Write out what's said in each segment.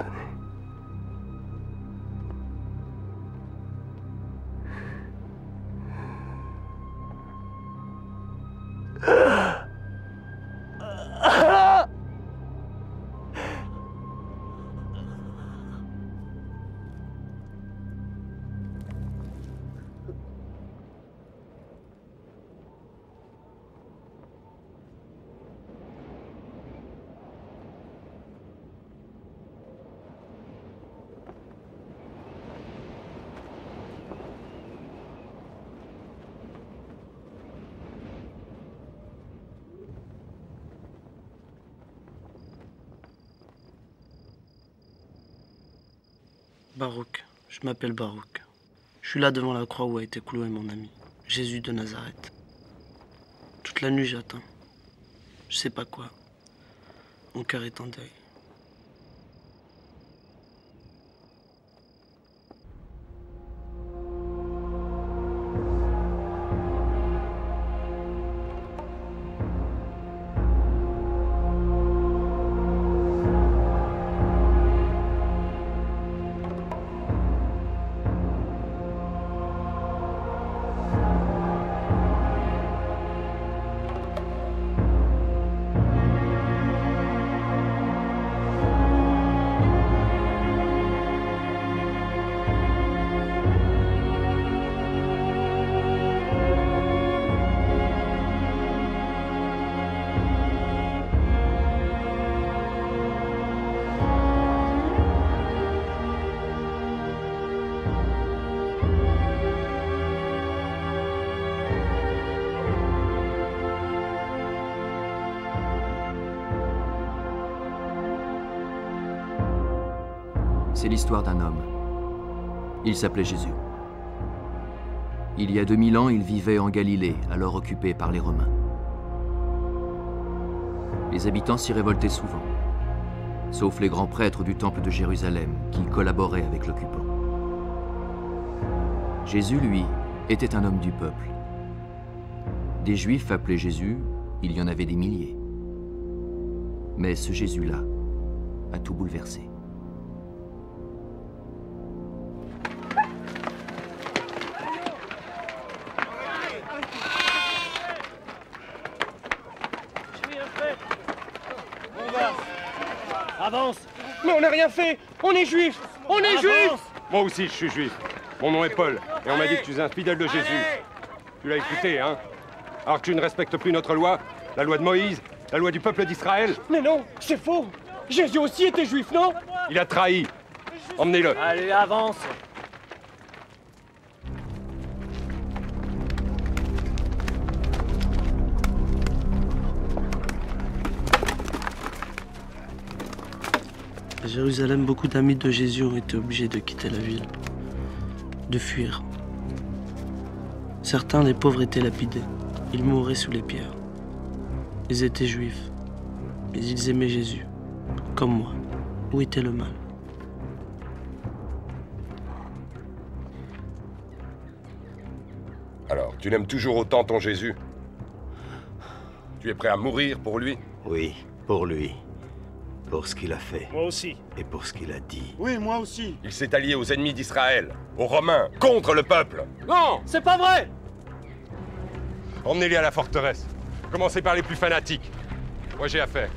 abandonné. Baruch, je m'appelle Baruch. Je suis là devant la croix où a été cloué mon ami, Jésus de Nazareth. Toute la nuit j'attends. Je sais pas quoi. Mon cœur est en deuil. C'est l'histoire d'un homme. Il s'appelait Jésus. Il y a 2000 ans, il vivait en Galilée, alors occupée par les Romains. Les habitants s'y révoltaient souvent, sauf les grands prêtres du temple de Jérusalem, qui collaboraient avec l'occupant. Jésus, lui, était un homme du peuple. Des Juifs appelés Jésus, il y en avait des milliers. Mais ce Jésus-là a tout bouleversé. Avance! Mais on n'a rien fait! On est juifs! On est juifs! Moi aussi, je suis juif. Mon nom est Paul, et on m'a dit que tu es un fidèle de Jésus. Tu l'as écouté, hein? Alors que tu ne respectes plus notre loi, la loi de Moïse, la loi du peuple d'Israël? Mais non, c'est faux! Jésus aussi était juif, non? Il a trahi. Emmenez-le. Allez, avance! À Jérusalem, beaucoup d'amis de Jésus ont été obligés de quitter la ville, de fuir. Certains, les pauvres, étaient lapidés. Ils mouraient sous les pierres. Ils étaient juifs, mais ils aimaient Jésus, comme moi. Où était le mal? Alors, tu l'aimes toujours autant ton Jésus? Tu es prêt à mourir pour lui? Oui, pour lui. Pour ce qu'il a fait. Moi aussi. Et pour ce qu'il a dit. Oui, moi aussi. Il s'est allié aux ennemis d'Israël, aux Romains, contre le peuple. Non, c'est pas vrai! Emmenez-les à la forteresse. Commencez par les plus fanatiques. Moi, j'ai affaire.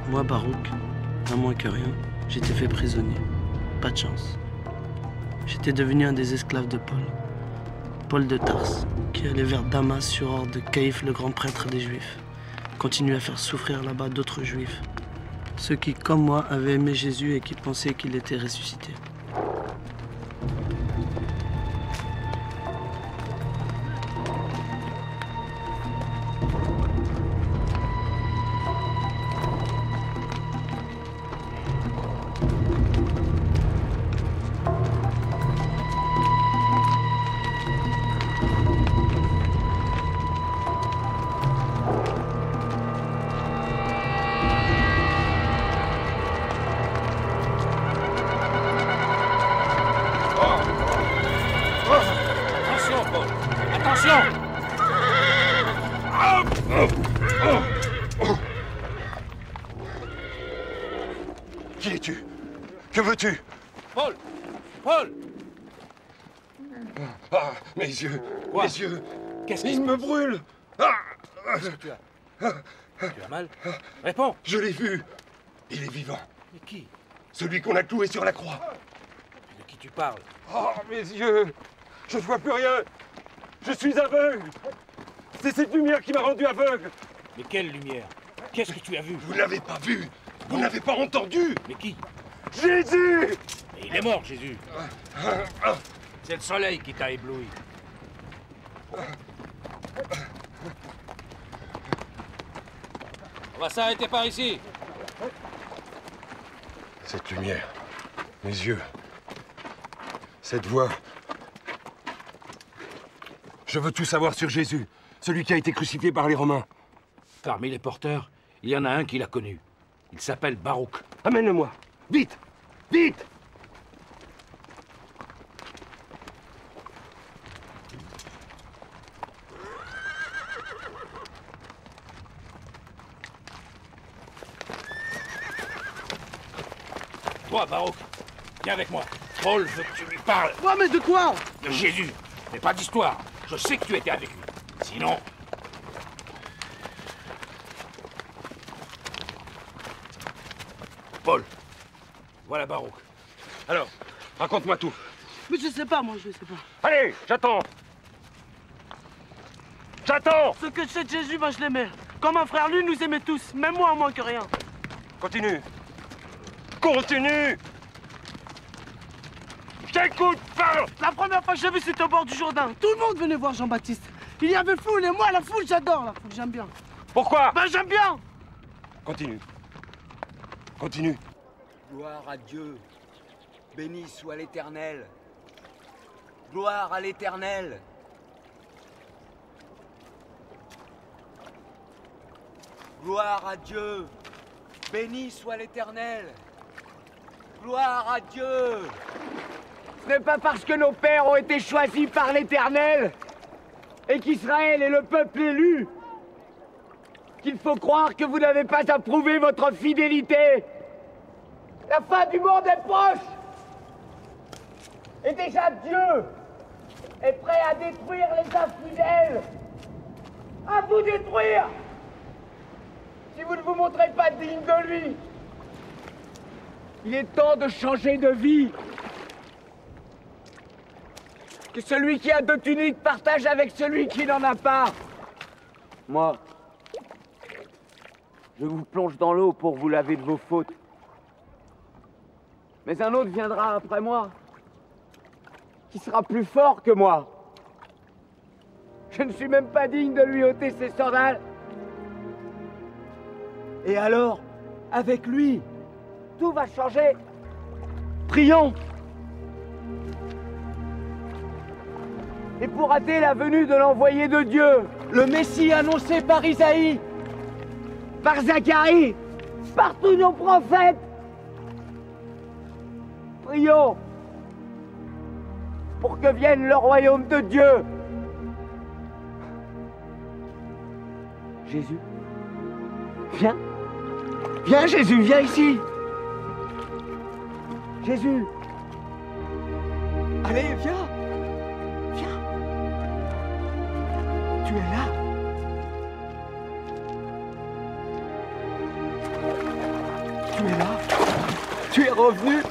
Moi, Baruch, à moins que rien, j'étais fait prisonnier. Pas de chance. J'étais devenu un des esclaves de Paul. Paul de Tarse, qui allait vers Damas sur ordre de Caïphe, le grand prêtre des Juifs. Continuait à faire souffrir là-bas d'autres Juifs. Ceux qui, comme moi, avaient aimé Jésus et qui pensaient qu'il était ressuscité. Qui es-tu? Que veux-tu? Paul! Paul! Ah, mes yeux! Quoi? Mes yeux! Qu'est-ce qui Ils se me passe? brûlent! Ah, Qu'est-ce que tu as? Tu as mal? Réponds! je l'ai vu! Il est vivant. Mais qui? Celui qu'on a cloué sur la croix. De qui tu parles? Oh, mes yeux! Je ne vois plus rien! Je suis aveugle! C'est cette lumière qui m'a rendu aveugle! Mais quelle lumière? Qu'est-ce que tu as vu? Vous n'avez pas vu! Vous n'avez pas entendu! Mais qui? Jésus! Et il est mort, Jésus! C'est le soleil qui t'a ébloui. On va s'arrêter par ici. Cette lumière, mes yeux, cette voix. Je veux tout savoir sur Jésus, celui qui a été crucifié par les Romains. Parmi les porteurs, il y en a un qui l'a connu. Il s'appelle Baruch. Amène-le-moi! Vite! Vite! Toi, Baruch, viens avec moi. Paul veut que tu lui parles Ouais, mais de quoi? de Jésus. Mais pas d'histoire. Je sais que tu étais avec lui. Sinon... Paul, voilà Baruch. Alors, raconte-moi tout. Mais je sais pas, moi, je sais pas. Allez, j'attends! J'attends! Ce que je sais de Jésus, moi, je l'aimais. Comme un frère, lui nous aimait tous. Même moi, on manque rien. Continue! Continue! Je t'écoute, parle! La première fois que j'ai vu, c'était au bord du Jourdain. Tout le monde venait voir Jean-Baptiste. Il y avait foule, et moi, la foule, j'adore la foule, j'aime bien. Pourquoi? Ben, j'aime bien! Continue. Continue. Gloire à Dieu. Béni soit l'Éternel. Gloire à l'Éternel. Gloire à Dieu. Béni soit l'Éternel. Gloire à Dieu. Ce n'est pas parce que nos pères ont été choisis par l'Éternel et qu'Israël est le peuple élu qu'il faut croire que vous n'avez pas approuvé votre fidélité. La fin du monde est proche. Et déjà Dieu est prêt à détruire les infidèles. À vous détruire si vous ne vous montrez pas digne de lui. Il est temps de changer de vie. Que celui qui a 2 tuniques partage avec celui qui n'en a pas. Moi, je vous plonge dans l'eau pour vous laver de vos fautes. Mais un autre viendra après moi, qui sera plus fort que moi. Je ne suis même pas digne de lui ôter ses sandales. Et alors, avec lui, tout va changer. Prions. Et pour hâter la venue de l'envoyé de Dieu, le Messie annoncé par Isaïe, par Zacharie, par tous nos prophètes, prions pour que vienne le royaume de Dieu. Jésus, viens. Viens Jésus, viens ici. Jésus. Allez, viens. Viens. Tu es là. Tu es là. Tu es revenu.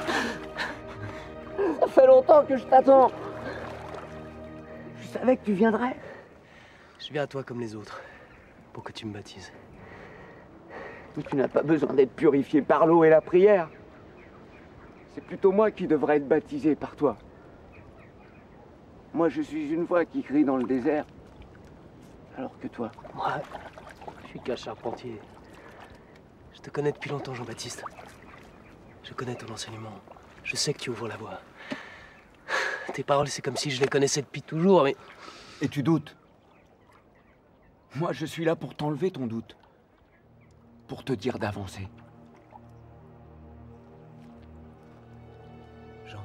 Ça fait longtemps que je t'attends. Je savais que tu viendrais. Je viens à toi comme les autres, pour que tu me baptises. Mais tu n'as pas besoin d'être purifié par l'eau et la prière. C'est plutôt moi qui devrais être baptisé par toi. Moi, je suis une voix qui crie dans le désert. Alors que toi... Moi, je suis qu'un charpentier. Je te connais depuis longtemps, Jean-Baptiste. Je connais ton enseignement. Je sais que tu ouvres la voie. Tes paroles, c'est comme si je les connaissais depuis toujours, mais... Et tu doutes. Moi, je suis là pour t'enlever ton doute. Pour te dire d'avancer. Jean.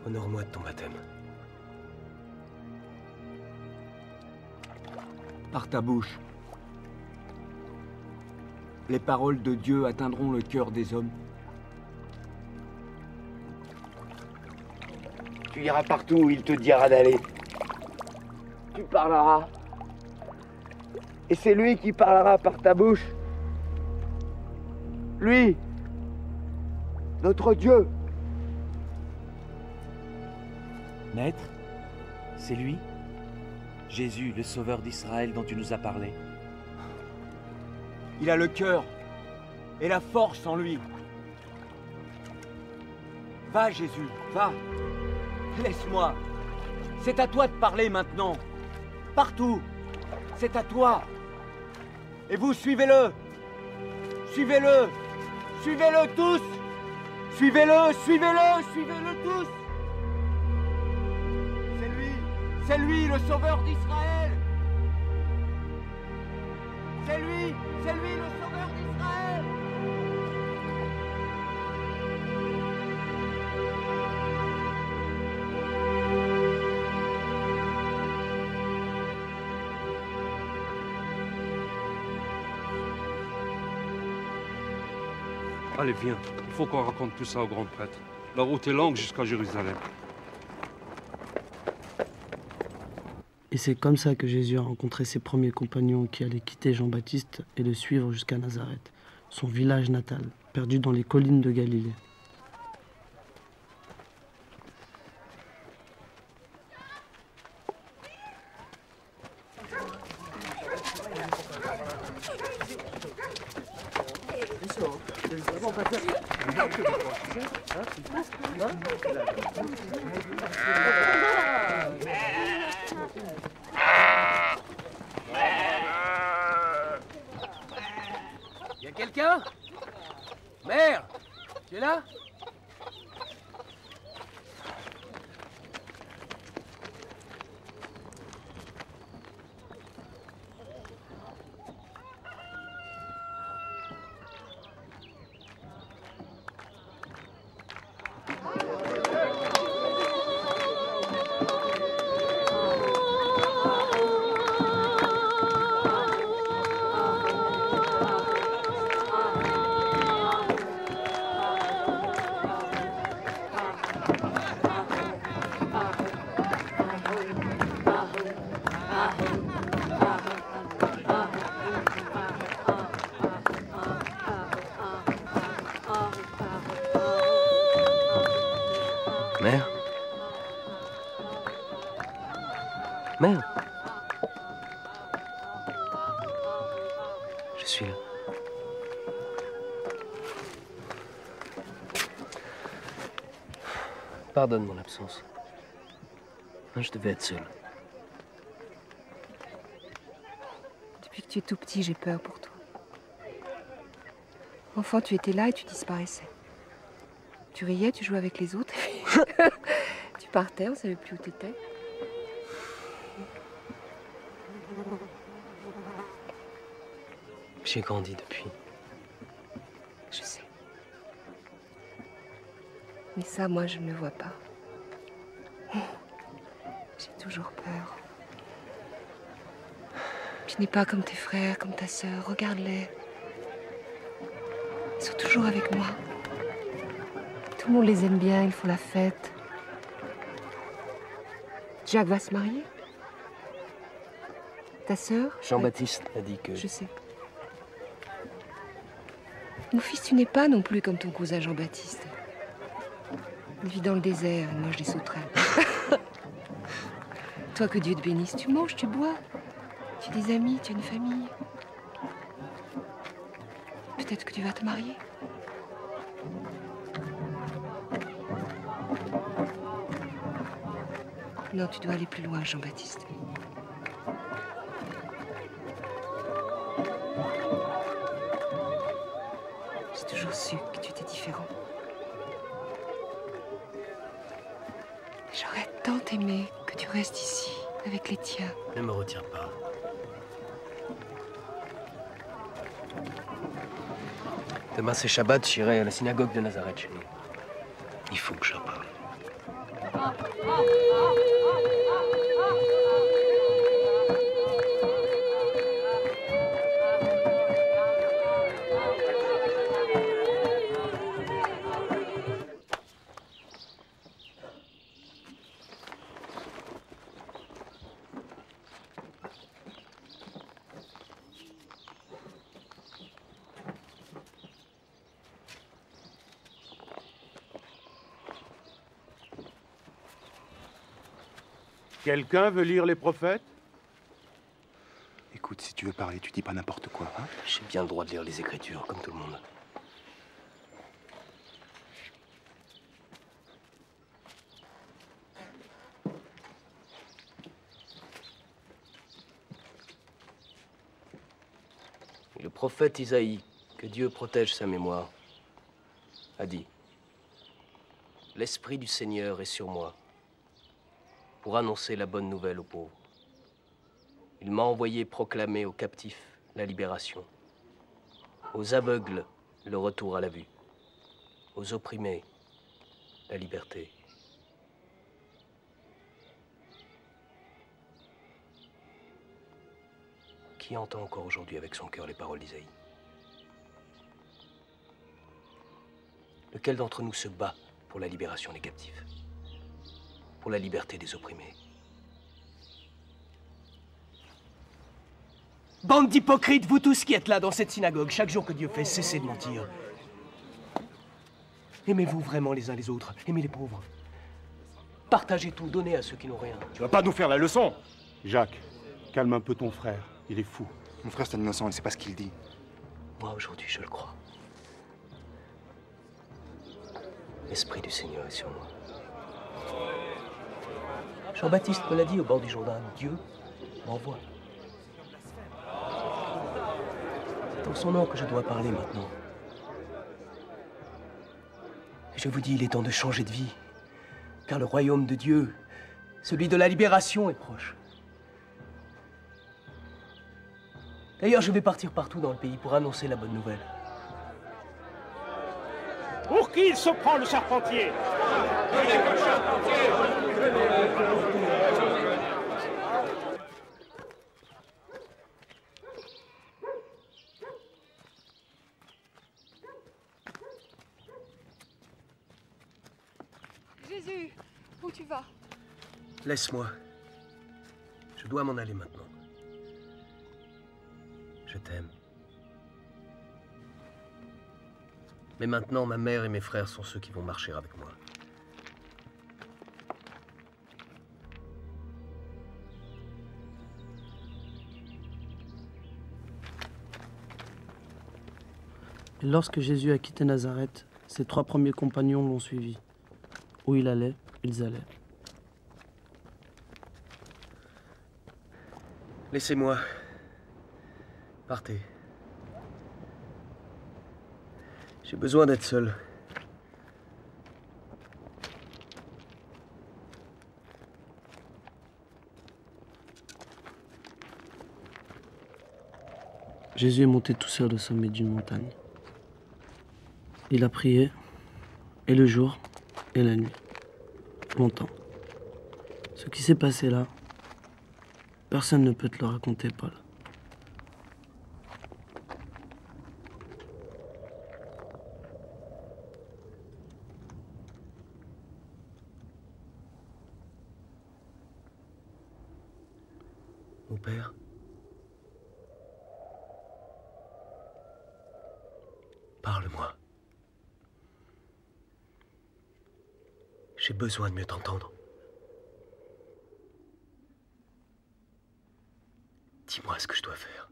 Honore-moi de ton baptême. Par ta bouche. les paroles de Dieu atteindront le cœur des hommes. Tu iras partout où il te dira d'aller. Tu parleras. Et c'est lui qui parlera par ta bouche. Lui, notre Dieu. Maître, c'est lui, Jésus, le Sauveur d'Israël dont tu nous as parlé. Il a le cœur et la force en lui. Va, Jésus, va. Laisse-moi. C'est à toi de parler maintenant. Partout. C'est à toi. Et vous, suivez-le. Suivez-le. Suivez-le tous. Suivez-le, suivez-le, suivez-le tous. C'est lui le Sauveur d'Israël. C'est lui le Sauveur d'Israël. Allez, viens. Il faut qu'on raconte tout ça au grand prêtre. La route est longue jusqu'à Jérusalem. Et c'est comme ça que Jésus a rencontré ses premiers compagnons qui allaient quitter Jean-Baptiste et le suivre jusqu'à Nazareth, son village natal, perdu dans les collines de Galilée. Y'a quelqu'un? Mère, tu es là? Mère? Mère? Je suis là. Pardonne mon absence. Je devais être seul. Depuis que tu es tout petit, j'ai peur pour toi. Enfant, tu étais là et tu disparaissais. Tu riais, tu jouais avec les autres. Tu partais, on ne savait plus où tu étais. J'ai grandi depuis. Je sais. Mais ça, moi, je ne le vois pas. J'ai toujours peur. Tu n'es pas comme tes frères, comme ta sœur. Regarde-les. Ils sont toujours avec moi. Tout le monde les aime bien, ils font la fête. Jacques va se marier? Ta sœur? Jean-Baptiste a dit que... Je sais. Mon fils, tu n'es pas non plus comme ton cousin Jean-Baptiste. Il vit dans le désert, il mange des sauterelles. Toi, que Dieu te bénisse, tu manges, tu bois. Tu as des amis, tu as une famille. Peut-être que tu vas te marier. Non, tu dois aller plus loin, Jean-Baptiste. J'ai toujours su que tu étais différent. J'aurais tant aimé que tu restes ici, avec les tiens. Ne me retiens pas. Demain, c'est Shabbat, j'irai à la synagogue de Nazareth chez nous. Il faut que j'en parle. Quelqu'un veut lire les prophètes? Écoute, si tu veux parler, tu dis pas n'importe quoi, hein? J'ai bien le droit de lire les Écritures, comme tout le monde. Le prophète Isaïe, que Dieu protège sa mémoire, a dit: l'Esprit du Seigneur est sur moi pour annoncer la bonne nouvelle aux pauvres. Il m'a envoyé proclamer aux captifs la libération, aux aveugles le retour à la vue, aux opprimés la liberté. Qui entend encore aujourd'hui avec son cœur les paroles d'Isaïe? Lequel d'entre nous se bat pour la libération des captifs, pour la liberté des opprimés? Bande d'hypocrites, vous tous qui êtes là dans cette synagogue, chaque jour que Dieu fait, cessez de mentir. Aimez-vous vraiment les uns les autres, aimez les pauvres. Partagez tout, donnez à ceux qui n'ont rien. Tu vas pas nous faire la leçon! Jacques, calme un peu ton frère, il est fou. Mon frère, c'est un innocent, il sait pas ce qu'il dit. Moi, aujourd'hui, je le crois. L'Esprit du Seigneur est sur moi. Jean-Baptiste me l'a dit au bord du Jourdain, Dieu m'envoie. C'est en son nom que je dois parler maintenant. Et je vous dis, il est temps de changer de vie, car le royaume de Dieu, celui de la libération, est proche. D'ailleurs, je vais partir partout dans le pays pour annoncer la bonne nouvelle. Pour qui il se prend, le charpentier? Jésus, où tu vas? Laisse-moi. Je dois m'en aller maintenant. Je t'aime. Mais maintenant, ma mère et mes frères sont ceux qui vont marcher avec moi. Et lorsque Jésus a quitté Nazareth, ses 3 premiers compagnons l'ont suivi. Où il allait, ils allaient. Laissez-moi. Partez. J'ai besoin d'être seul. Jésus est monté tout seul au sommet d'une montagne. Il a prié, et le jour, et la nuit. Longtemps. Ce qui s'est passé là, personne ne peut te le raconter, Paul. Mon père, parle-moi. J'ai besoin de mieux t'entendre. Dis-moi ce que je dois faire.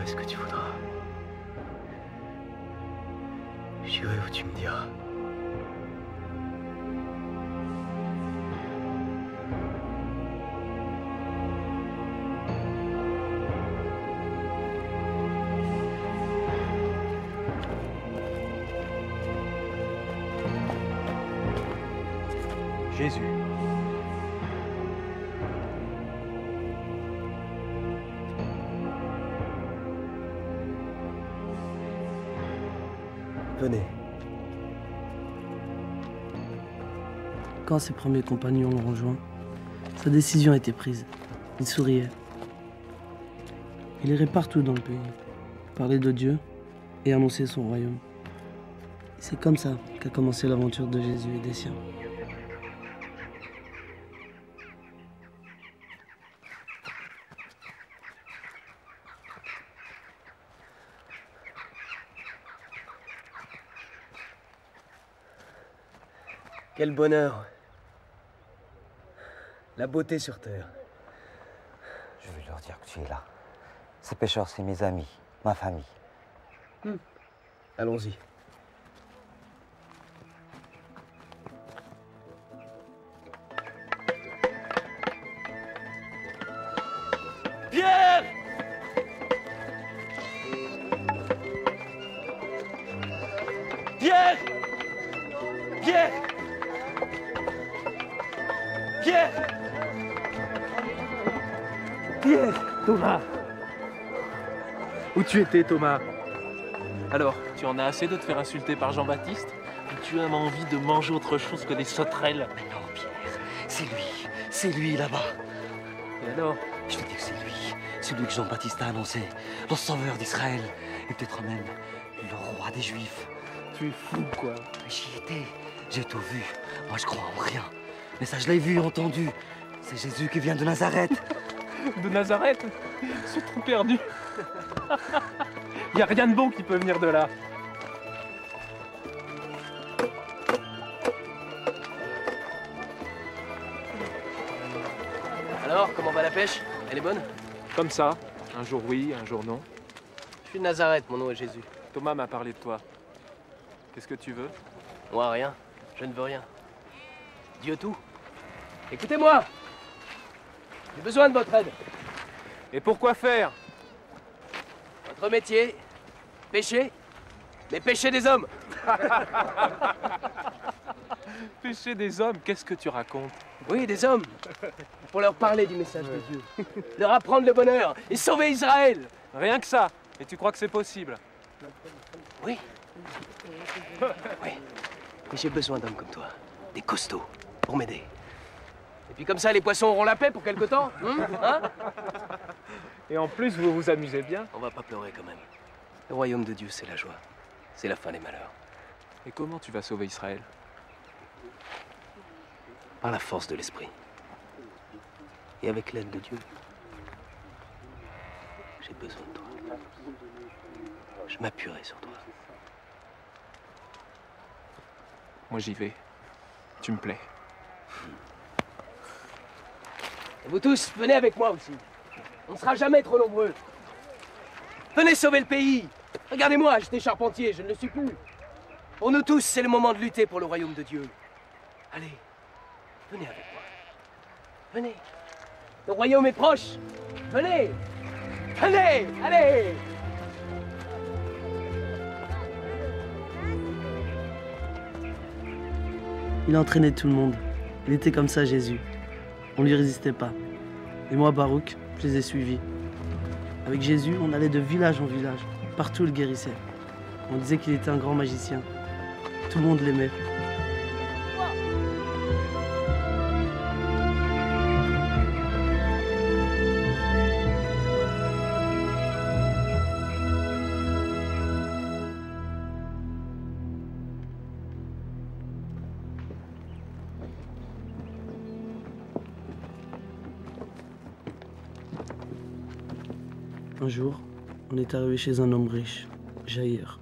Ce que tu voudras. J'irai où tu me diras. Jésus, Venez. Quand ses premiers compagnons l'ont rejoint, sa décision était prise. Il souriait. Il irait partout dans le pays, parler de Dieu et annoncer son royaume. C'est comme ça qu'a commencé l'aventure de Jésus et des siens. Quel bonheur. La beauté sur terre. Je vais leur dire que tu es là. Ces pêcheurs, c'est mes amis, ma famille. Allons-y. Pierre! Pierre! Pierre! Pierre! Pierre! Thomas! Où tu étais, Thomas? Alors, tu en as assez de te faire insulter par Jean-Baptiste? Ou tu as envie de manger autre chose que des sauterelles? Mais non, Pierre, c'est lui là-bas. Et alors? Je te dis que c'est lui, celui que Jean-Baptiste a annoncé, le sauveur d'Israël, et peut-être même le roi des Juifs. Tu es fou, quoi. J'y étais, j'ai tout vu. Moi, je crois en rien. Mais ça, je l'ai vu, entendu. C'est Jésus qui vient de Nazareth. De Nazareth? C'est trop perdu. Y a rien de bon qui peut venir de là. Alors, comment va la pêche? Elle est bonne? Comme ça. Un jour oui, un jour non. Je suis de Nazareth, mon nom est Jésus. Thomas m'a parlé de toi. Qu'est-ce que tu veux? Moi, rien. Je ne veux rien. Dieu tout. Écoutez-moi! J'ai besoin de votre aide. Et pourquoi faire? Votre métier, pêcher, mais pêcher des hommes. Pêcher des hommes? Qu'est-ce que tu racontes? Oui, des hommes. Pour leur parler du message de Dieu. Leur apprendre le bonheur et sauver Israël. Rien que ça. Et tu crois que c'est possible? Oui. Oui. Mais j'ai besoin d'hommes comme toi. Des costauds. Pour m'aider. Et puis comme ça, les poissons auront la paix pour quelque temps. Hein? Et en plus, vous vous amusez bien. On va pas pleurer quand même. Le royaume de Dieu, c'est la joie. C'est la fin des malheurs. Et comment tu vas sauver Israël? Par la force de l'esprit. Et avec l'aide de Dieu. J'ai besoin de toi. Je m'appuierai sur toi. Moi, j'y vais. Tu me plais. Et vous tous, venez avec moi aussi. On ne sera jamais trop nombreux. Venez sauver le pays. Regardez-moi, j'étais charpentier, je ne le suis plus. Pour nous tous, c'est le moment de lutter pour le royaume de Dieu. Allez, venez avec moi. Venez. Le royaume est proche. Venez. Venez, allez. Il a entraîné tout le monde. Il était comme ça, Jésus. On ne lui résistait pas. Et moi, Baruch, je les ai suivis. Avec Jésus, on allait de village en village. Partout, il guérissait. On disait qu'il était un grand magicien. Tout le monde l'aimait. Un jour, on est arrivé chez un homme riche, Jaïr.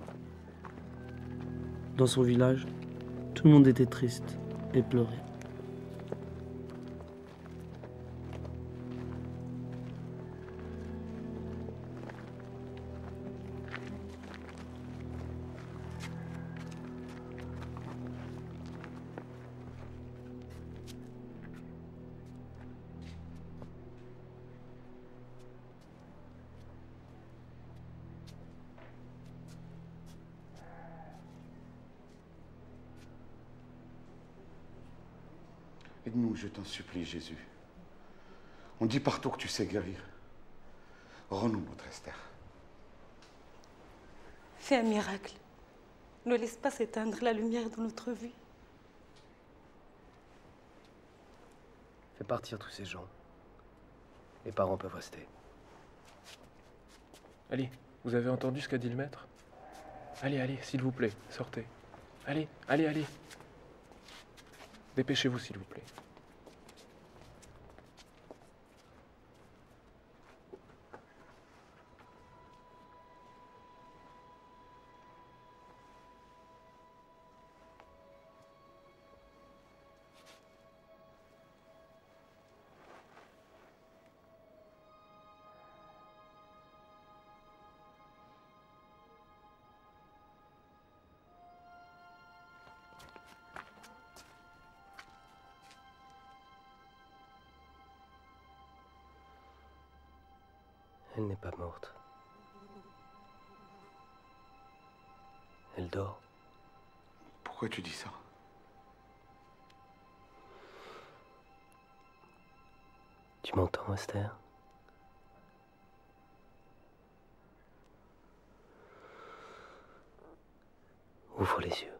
Dans son village, tout le monde était triste et pleurait. Aide-nous, je t'en supplie, Jésus. On dit partout que tu sais guérir. Rends-nous notre Esther. Fais un miracle. Ne laisse pas s'éteindre la lumière de notre vie. Fais partir tous ces gens. Les parents peuvent rester. Allez, vous avez entendu ce qu'a dit le maître? Allez, allez, s'il vous plaît, sortez. Allez, allez, allez. Dépêchez-vous, s'il vous plaît. Elle n'est pas morte. Elle dort. Pourquoi tu dis ça? Tu m'entends, Esther? Ouvre les yeux.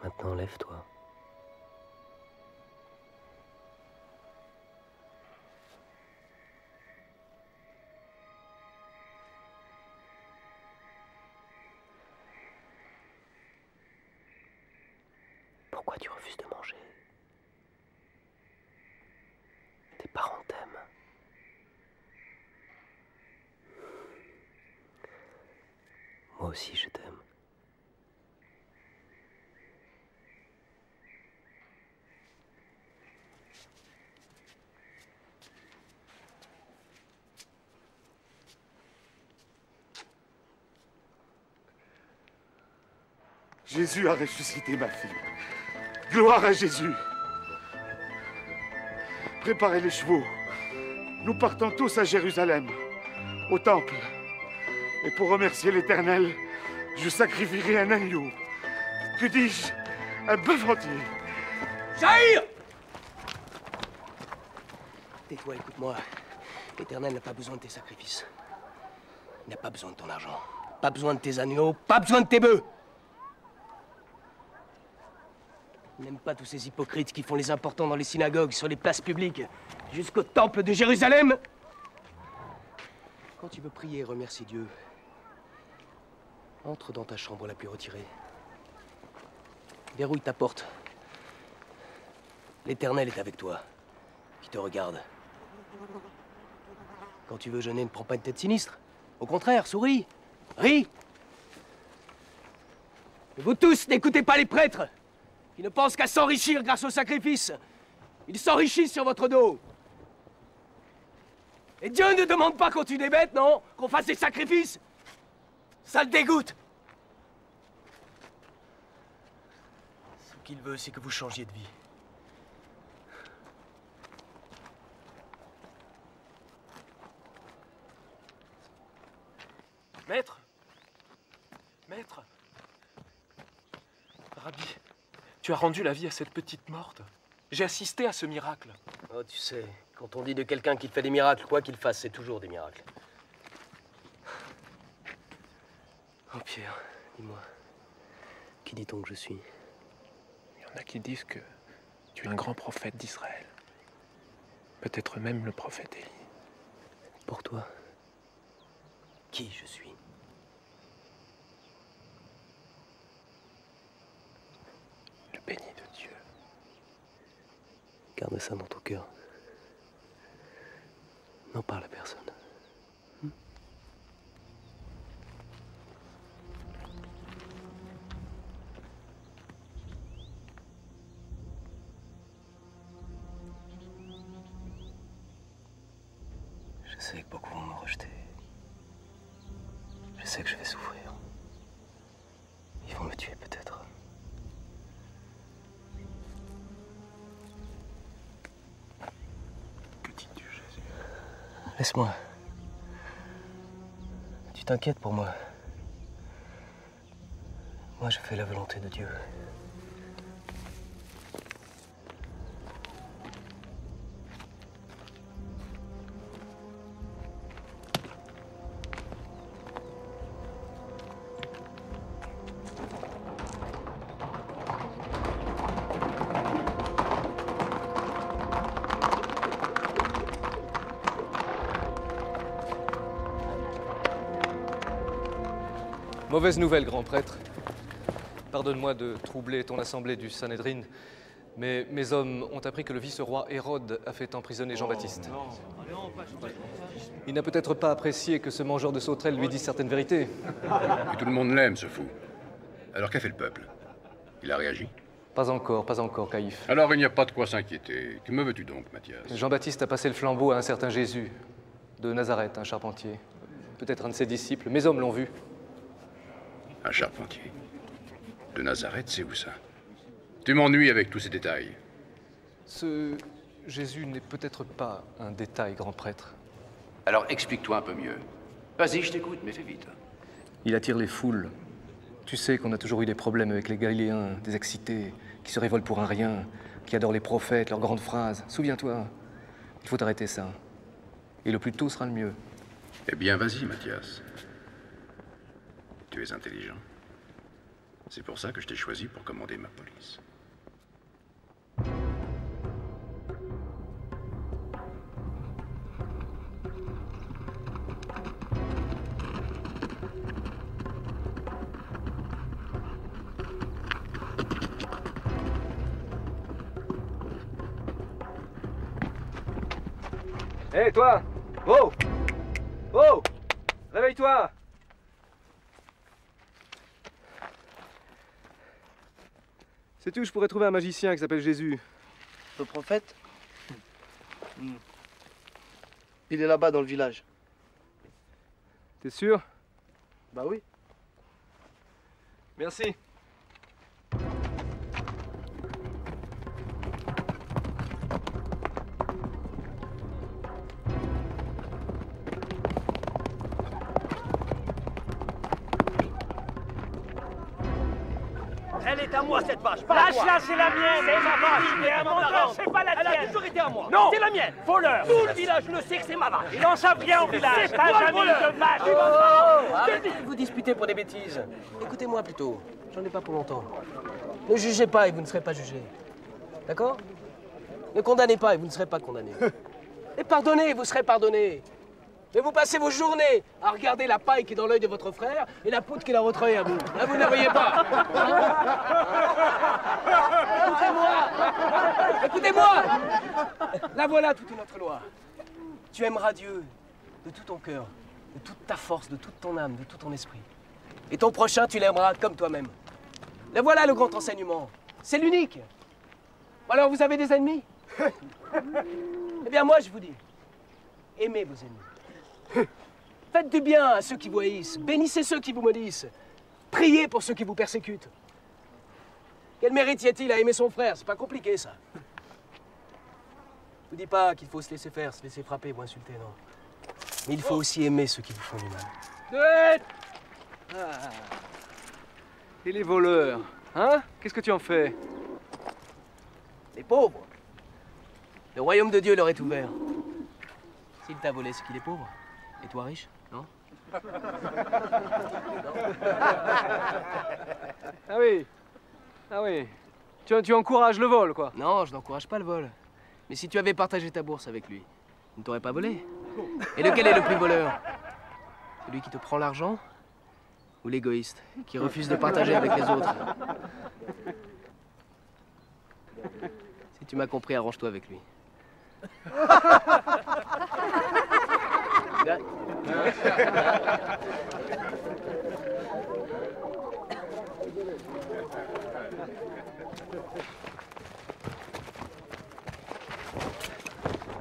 Maintenant, lève-toi. Pourquoi tu refuses de manger? Tes parents t'aiment. Moi aussi, je t'aime. Jésus a ressuscité ma fille. Gloire à Jésus. Préparez les chevaux. Nous partons tous à Jérusalem, au temple. Et pour remercier l'Éternel, je sacrifierai un agneau. Que dis-je? Un bœuf entier. Jaïr! Tais-toi, écoute-moi. L'Éternel n'a pas besoin de tes sacrifices. Il n'a pas besoin de ton argent. Pas besoin de tes agneaux. Pas besoin de tes bœufs. Il n'aime pas tous ces hypocrites qui font les importants dans les synagogues, sur les places publiques, jusqu'au temple de Jérusalem. Quand tu veux prier et remercier Dieu, entre dans ta chambre la plus retirée. Verrouille ta porte. L'Éternel est avec toi, qui te regarde. Quand tu veux jeûner, ne prends pas une tête sinistre. Au contraire, souris, ris. Et vous tous, n'écoutez pas les prêtres qui ne pensent qu'à s'enrichir grâce au sacrifice. Ils s'enrichissent sur votre dos. Et Dieu ne demande pas quand tu des bêtes, non? Qu'on fasse des sacrifices. Ça le dégoûte. Ce qu'il veut, c'est que vous changiez de vie. Maître! Maître! Rabbi, tu as rendu la vie à cette petite morte. J'ai assisté à ce miracle. Oh, tu sais, quand on dit de quelqu'un qu'il fait des miracles, quoi qu'il fasse, c'est toujours des miracles. Oh, Pierre, dis-moi, qui dit-on que je suis? Il y en a qui disent que tu es un grand prophète d'Israël. Peut-être même le prophète Élie. Pour toi, qui je suis? Le béni de Dieu. Garde ça dans ton cœur. N'en parle à personne. Je sais que beaucoup vont me rejeter. Je sais que je vais souffrir. Ils vont me tuer peut-être. Que dis-tu, Jésus? Laisse-moi. Tu t'inquiètes pour moi. Moi, je fais la volonté de Dieu. Mauvaise nouvelle, grand prêtre. Pardonne-moi de troubler ton assemblée du Sanhédrin, mais mes hommes ont appris que le vice-roi Hérode a fait emprisonner Jean-Baptiste. Il n'a peut-être pas apprécié que ce mangeur de sauterelles lui dise certaines vérités. Et tout le monde l'aime, ce fou. Alors qu'a fait le peuple? Il a réagi? Pas encore, Caïphe. Alors il n'y a pas de quoi s'inquiéter. Que me veux-tu donc, Mathias? Jean-Baptiste a passé le flambeau à un certain Jésus, de Nazareth, un charpentier. Peut-être un de ses disciples. Mes hommes l'ont vu. Un charpentier. De Nazareth, c'est où ça? Tu m'ennuies avec tous ces détails. Ce Jésus n'est peut-être pas un détail, grand prêtre. Alors explique-toi un peu mieux. Vas-y, je t'écoute, mais fais vite. Il attire les foules. Tu sais qu'on a toujours eu des problèmes avec les Galiléens, des excités, qui se révoltent pour un rien, qui adorent les prophètes, leurs grandes phrases. Souviens-toi, il faut arrêter ça. Et le plus tôt sera le mieux. Eh bien, vas-y, Mathias. Tu es intelligent. C'est pour ça que je t'ai choisi pour commander ma police. Hé, toi! Oh! Oh! Réveille-toi! Sais-tu où je pourrais trouver un magicien qui s'appelle Jésus? Le prophète? Il est là-bas dans le village. T'es sûr? Bah oui. Merci. Elle est à moi, cette vache, pas à toi. Lâche-la, c'est la mienne. C'est ma vache. Il est un menteur, c'est pas la Elle tienne. a toujours été à moi. Non. C'est la mienne. Voleur. Tout le village le sait que c'est ma vache. Ils n'en savent rien au village. C'est Pas toi le jamais voleur. de vache. Arrêtez de vous disputer pour des bêtises. Écoutez-moi plutôt. J'en ai pas pour longtemps. Ne jugez pas et vous ne serez pas jugés. D'accord? Ne condamnez pas et vous ne serez pas condamnés. Et pardonnez et vous serez pardonnés. Mais vous passez vos journées à regarder la paille qui est dans l'œil de votre frère et la poutre qui est dans votre œil à vous. Là, vous ne la voyez pas. Écoutez-moi. Écoutez-moi. La voilà toute une autre loi. Tu aimeras Dieu de tout ton cœur, de toute ta force, de toute ton âme, de tout ton esprit. Et ton prochain, tu l'aimeras comme toi-même. Là voilà le grand enseignement. C'est l'unique. Alors vous avez des ennemis? Eh bien moi je vous dis, aimez vos ennemis. Faites du bien à ceux qui vous haïssent. Bénissez ceux qui vous maudissent. Priez pour ceux qui vous persécutent. Quel mérite y a-t-il à aimer son frère? C'est pas compliqué ça. Je vous dis pas qu'il faut se laisser faire, se laisser frapper ou insulter, non. Mais il faut aussi aimer ceux qui vous font du mal. Ah. Et les voleurs, hein? Qu'est-ce que tu en fais? Les pauvres. Le royaume de Dieu leur est ouvert. S'il t'a volé, c'est qu'il est pauvre. Et toi riche, non? Ah oui. Ah oui. Tu encourages le vol, quoi. Non, je n'encourage pas le vol. Mais si tu avais partagé ta bourse avec lui, il ne t'aurait pas volé. Et lequel est le plus voleur? Celui qui te prend l'argent ou l'égoïste qui refuse de partager avec les autres? Si tu m'as compris, arrange-toi avec lui.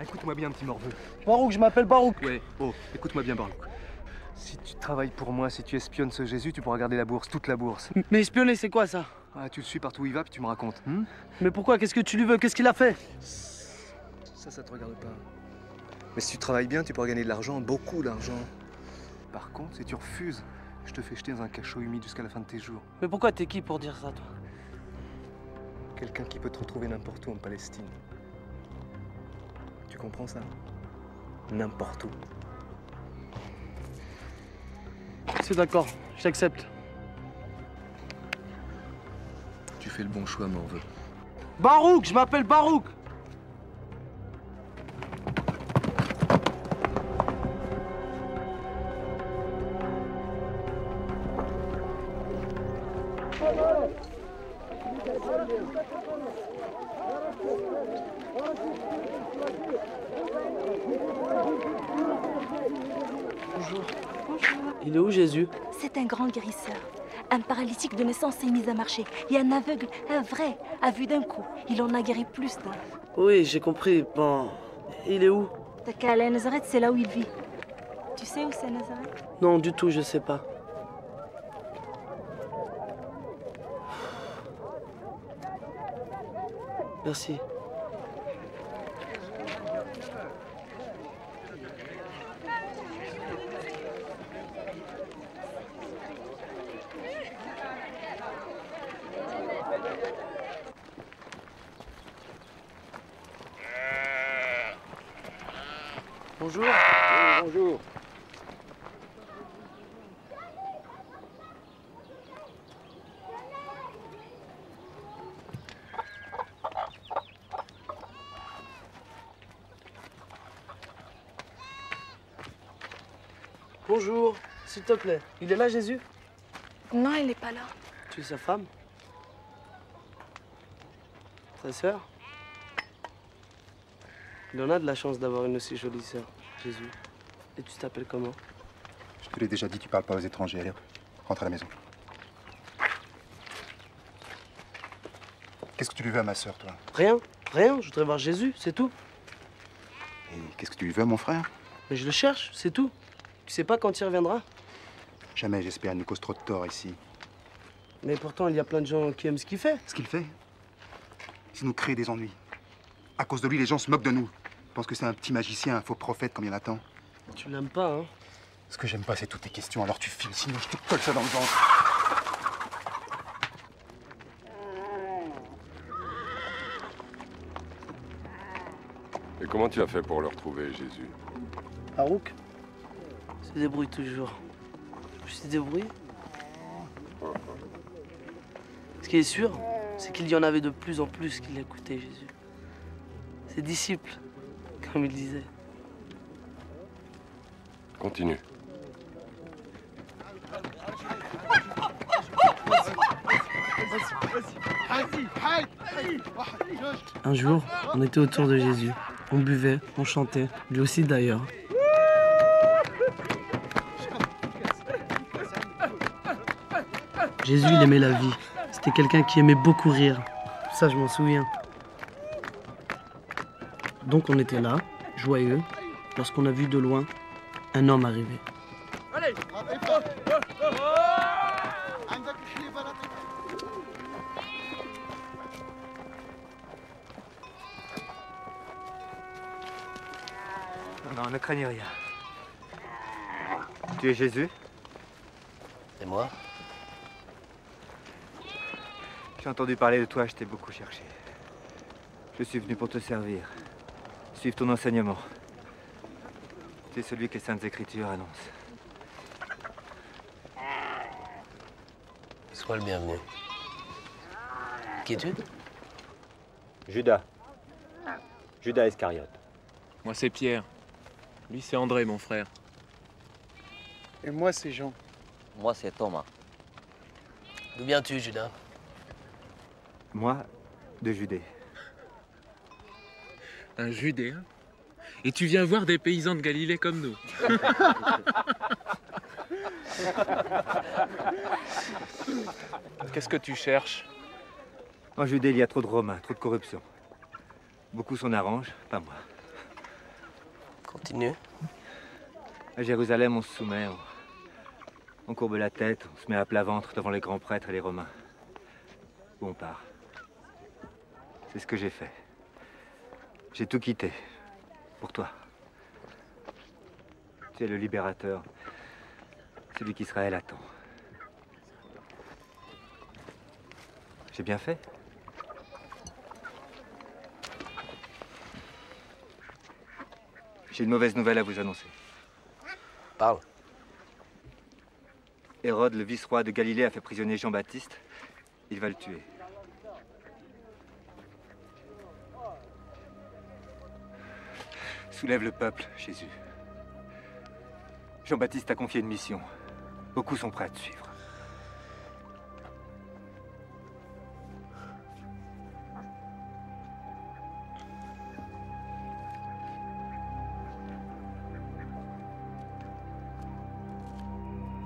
Écoute-moi bien, petit morveux. Barouk, je m'appelle Barouk. Ouais. Oh, écoute-moi bien, Barouk. Si tu travailles pour moi, si tu espionnes ce Jésus, tu pourras garder la bourse, toute la bourse. Mais espionner, c'est quoi ça? Ah, tu le suis partout où il va, puis tu me racontes. Mais pourquoi? Qu'est-ce que tu lui veux? Qu'est-ce qu'il a fait? Ça te regarde pas. Mais si tu travailles bien, tu pourras gagner de l'argent, beaucoup d'argent. Par contre, si tu refuses, je te fais jeter dans un cachot humide jusqu'à la fin de tes jours. Mais pourquoi t'es qui pour dire ça, toi? Quelqu'un qui peut te retrouver n'importe où en Palestine. Tu comprends ça? N'importe où. C'est d'accord, je t'accepte. Tu fais le bon choix, Morveux. Barouk, je m'appelle Barouk. Bonjour. Il est où, Jésus? C'est un grand guérisseur. Un paralytique de naissance s'est mis à marcher. Et un aveugle, un vrai, a vu d'un coup. Il en a guéri plus d'un. Oui, j'ai compris. Bon, il est où? T'as qu'à aller à Nazareth, c'est là où il vit. Tu sais où c'est Nazareth? Non, du tout, je sais pas. Merci. Bonjour. Bonjour. Bonjour, s'il te plaît. Il est là, Jésus? Non, il n'est pas là. Tu es sa femme? Ta sœur? Il en a de la chance d'avoir une aussi jolie sœur, Jésus. Et tu t'appelles comment? Je te l'ai déjà dit, tu parles pas aux étrangers. Allez, rentre à la maison. Qu'est-ce que tu lui veux à ma sœur, toi? Rien, rien. Je voudrais voir Jésus, c'est tout. Et qu'est-ce que tu lui veux à mon frère? Mais je le cherche, c'est tout. Tu sais pas quand il reviendra? Jamais, j'espère, il nous cause trop de tort ici. Mais pourtant, il y a plein de gens qui aiment ce qu'il fait. Ce qu'il fait? Il nous crée des ennuis. À cause de lui, les gens se moquent de nous. Ils pensent que c'est un petit magicien, un faux prophète comme il y en a tant. Tu l'aimes pas, hein? Ce que j'aime pas, c'est toutes tes questions, alors tu files, sinon je te colle ça dans le ventre. Et comment tu as fait pour le retrouver, Jésus? Barouk se débrouille toujours. Je suis débrouillé. Ce qui est sûr, c'est qu'il y en avait de plus en plus qui l'écoutaient, Jésus. Ses disciples, comme il disait. Continue. Un jour, on était autour de Jésus. On buvait, on chantait, lui aussi d'ailleurs. Jésus, il aimait la vie. C'était quelqu'un qui aimait beaucoup rire. Ça, je m'en souviens. Donc on était là, joyeux, lorsqu'on a vu de loin un homme arriver. Allez. Non, ne craignez rien. Tu es Jésus? C'est moi? J'ai entendu parler de toi, je t'ai beaucoup cherché. Je suis venu pour te servir, suivre ton enseignement. Tu es celui que les Saintes Écritures annoncent. Sois le bienvenu. Qui es-tu? Judas. Judas Iscariote. Moi, c'est Pierre. Lui, c'est André, mon frère. Et moi, c'est Jean. Moi, c'est Thomas. D'où viens-tu, Judas? Moi, de Judée. Un Judéen? Et tu viens voir des paysans de Galilée comme nous. Qu'est-ce que tu cherches? En Judée, il y a trop de Romains, trop de corruption. Beaucoup s'en arrangent, pas moi. Continue. À Jérusalem, on se soumet, on courbe la tête, on se met à plat ventre devant les grands prêtres et les Romains. Où on part. C'est ce que j'ai fait. J'ai tout quitté. Pour toi. Tu es le libérateur. Celui qu'Israël attend. J'ai bien fait? J'ai une mauvaise nouvelle à vous annoncer. Parle. Hérode, le vice-roi de Galilée, a fait prisonnier Jean-Baptiste. Il va le tuer. Soulève le peuple, Jésus. Jean-Baptiste t'a confié une mission. Beaucoup sont prêts à te suivre.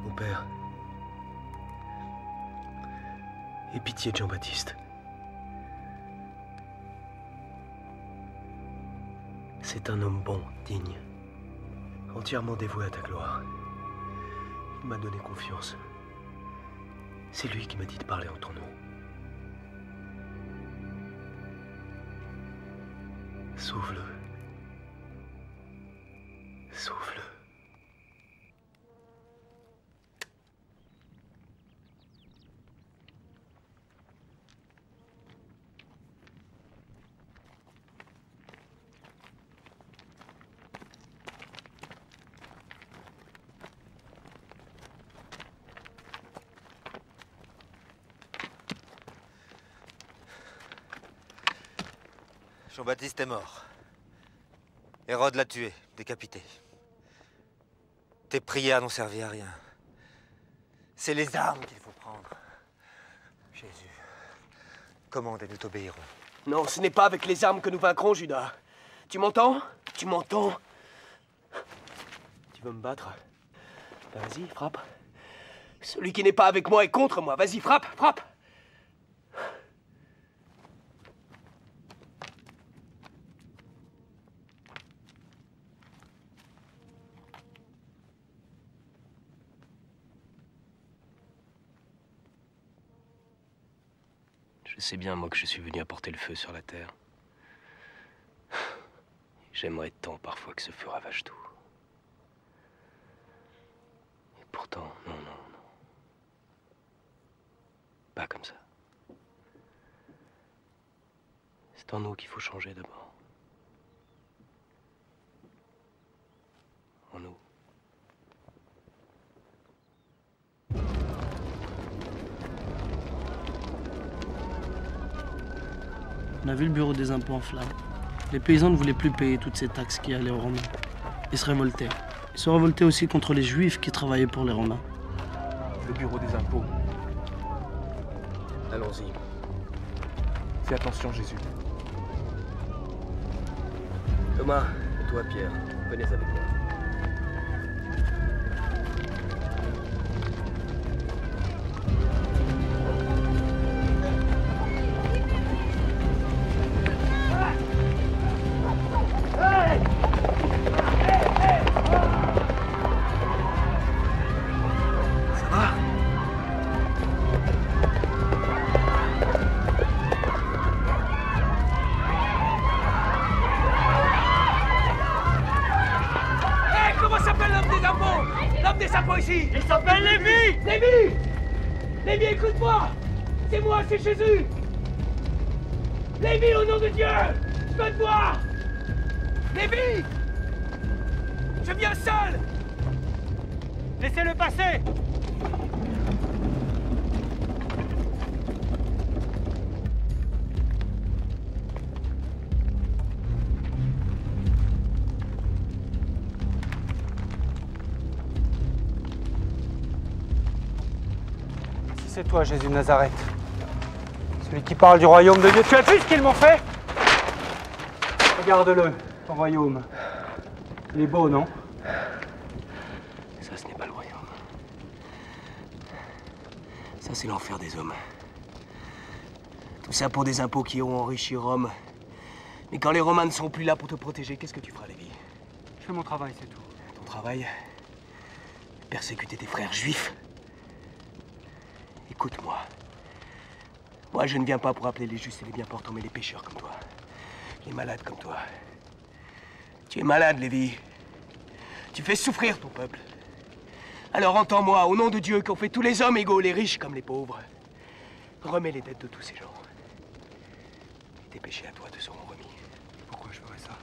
Mon père, aie pitié de Jean-Baptiste. C'est un homme bon, digne, entièrement dévoué à ta gloire. Il m'a donné confiance. C'est lui qui m'a dit de parler en ton nom. Sauve-le. Sauve-le. Jean-Baptiste est mort. Hérode l'a tué, décapité. Tes prières n'ont servi à rien. C'est les armes qu'il faut prendre. Jésus, commande et nous t'obéirons. Non, ce n'est pas avec les armes que nous vaincrons, Judas. Tu m'entends? Tu m'entends? Tu veux me battre? Ben vas-y, frappe. Celui qui n'est pas avec moi est contre moi. Vas-y, frappe, frappe! Je sais bien, moi, que je suis venu apporter le feu sur la terre. J'aimerais tant parfois que ce feu ravage tout. Et pourtant, non, non, non. Pas comme ça. C'est en nous qu'il faut changer d'abord. En nous. On a vu le bureau des impôts en flammes. Les paysans ne voulaient plus payer toutes ces taxes qui allaient aux Romains. Ils se révoltaient. Ils se révoltaient aussi contre les Juifs qui travaillaient pour les Romains. Le bureau des impôts. Allons-y. Fais attention, Jésus. Thomas, et toi, Pierre, venez avec moi. Il s'appelle Lévi! Lévi! Lévi, écoute-moi! C'est moi, c'est Jésus! Lévi, au nom de Dieu! Je veux te voir! Lévi! Je viens seul! Laissez-le passer! C'est toi, Jésus de Nazareth. Celui qui parle du royaume de Dieu. Tu as vu ce qu'ils m'ont fait? Regarde-le, ton royaume. Il est beau, non? Ça, ce n'est pas le royaume. Ça, c'est l'enfer des hommes. Tout ça pour des impôts qui ont enrichi Rome. Mais quand les Romains ne sont plus là pour te protéger, qu'est-ce que tu feras, Lévi? Je fais mon travail, c'est tout. Ton travail? Persécuter tes frères juifs? Écoute-moi. Moi, je ne viens pas pour appeler les justes et les bien portants, mais les pécheurs comme toi. Les malades comme toi. Tu es malade, Lévi. Tu fais souffrir ton peuple. Alors entends-moi, au nom de Dieu, qu'on fait tous les hommes égaux, les riches comme les pauvres. Remets les dettes de tous ces gens. Et tes péchés à toi te seront remis. Pourquoi je ferais ça?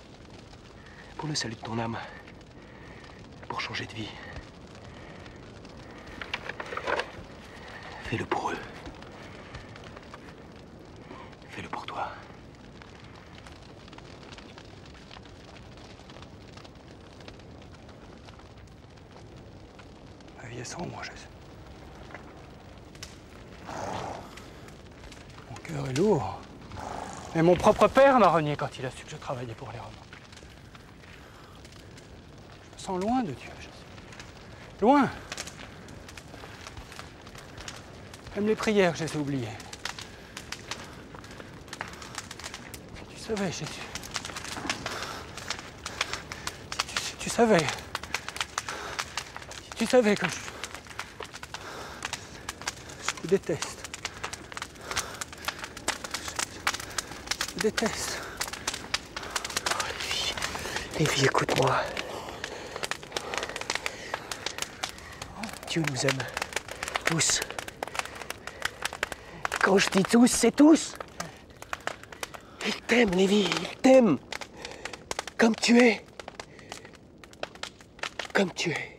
Pour le salut de ton âme. Pour changer de vie. Fais-le pour eux. Fais-le pour toi. Ma vie est sans moi, Jésus. Mon cœur est lourd. Et mon propre père m'a renié quand il a su que je travaillais pour les Romains. Je me sens loin de Dieu, Jésus. Loin. Même les prières, je les ai oubliées. Si tu savais, Jésus. Si tu savais. Si tu savais comme je vous déteste. Je vous déteste. Oh, les filles, écoute-moi. Dieu nous aime. Tous. Quand je dis tous, c'est tous. Il t'aime, Lévi, il t'aime. Comme tu es. Comme tu es.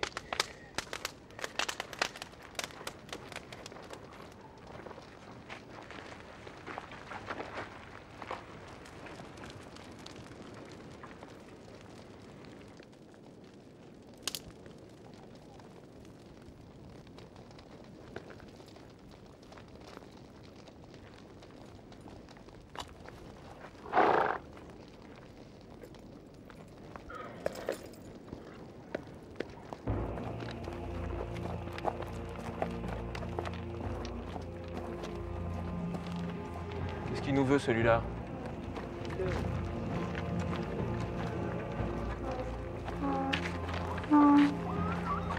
Qu'est-ce qu'il nous veut, celui-là?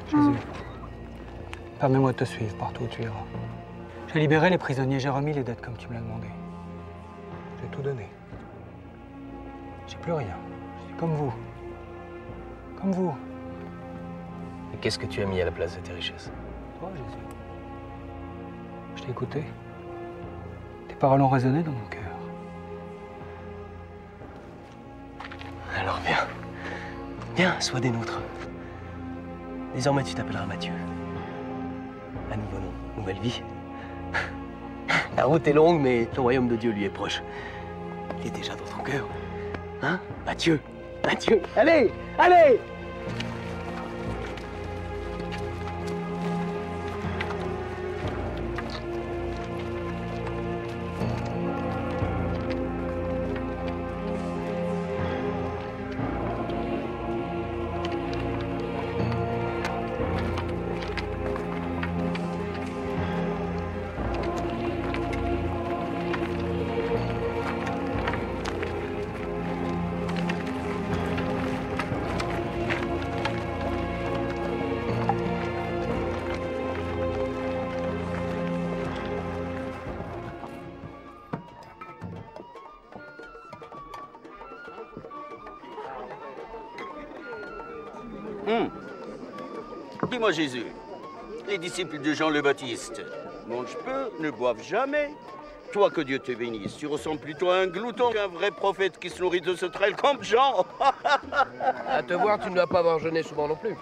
Jésus, permets-moi de te suivre partout où tu iras. J'ai libéré les prisonniers, j'ai remis les dettes comme tu me l'as demandé. J'ai tout donné. J'ai plus rien. Je suis comme vous. Comme vous. Et qu'est-ce que tu as mis à la place de tes richesses? Toi, Jésus. Je t'ai écouté. Tes paroles ont résonné dans mon cœur. Alors viens. Viens, sois des nôtres. Désormais, tu t'appelleras Matthieu. Un nouveau nom, nouvelle vie. La route est longue, mais le royaume de Dieu lui est proche. Il est déjà dans ton cœur. Hein, Matthieu? Matthieu, allez, allez! Dis-moi, Jésus, les disciples de Jean le Baptiste mangent peu, ne boivent jamais. Toi, que Dieu te bénisse, tu ressembles plutôt à un glouton qu'un vrai prophète qui se nourrit de sauterelles comme Jean. À te voir, tu ne dois pas avoir jeûné souvent non plus.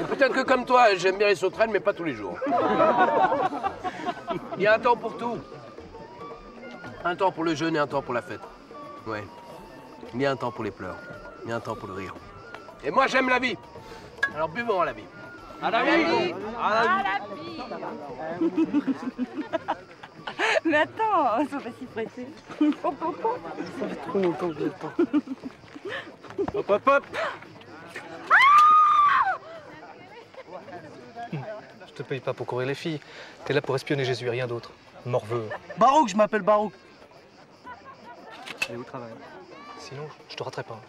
Peut-être que comme toi, j'aime bien les sauterelles, mais pas tous les jours. Il y a un temps pour tout. Un temps pour le jeûne et un temps pour la fête. Ouais. Il y a un temps pour les pleurs. Il y a un temps pour le rire. Et moi, j'aime la vie. Alors buvons à la vie. À la vie. À la vie. Mais attends, ils sont pas si pressés. Hop, hop, hop. Ça fait trop longtemps que j'attends. Hop, hop, hop. Je te paye pas pour courir les filles. T'es là pour espionner Jésus et rien d'autre. Morveux. Barouk, je m'appelle Barouk. Allez au travail. Sinon, je te raterai pas.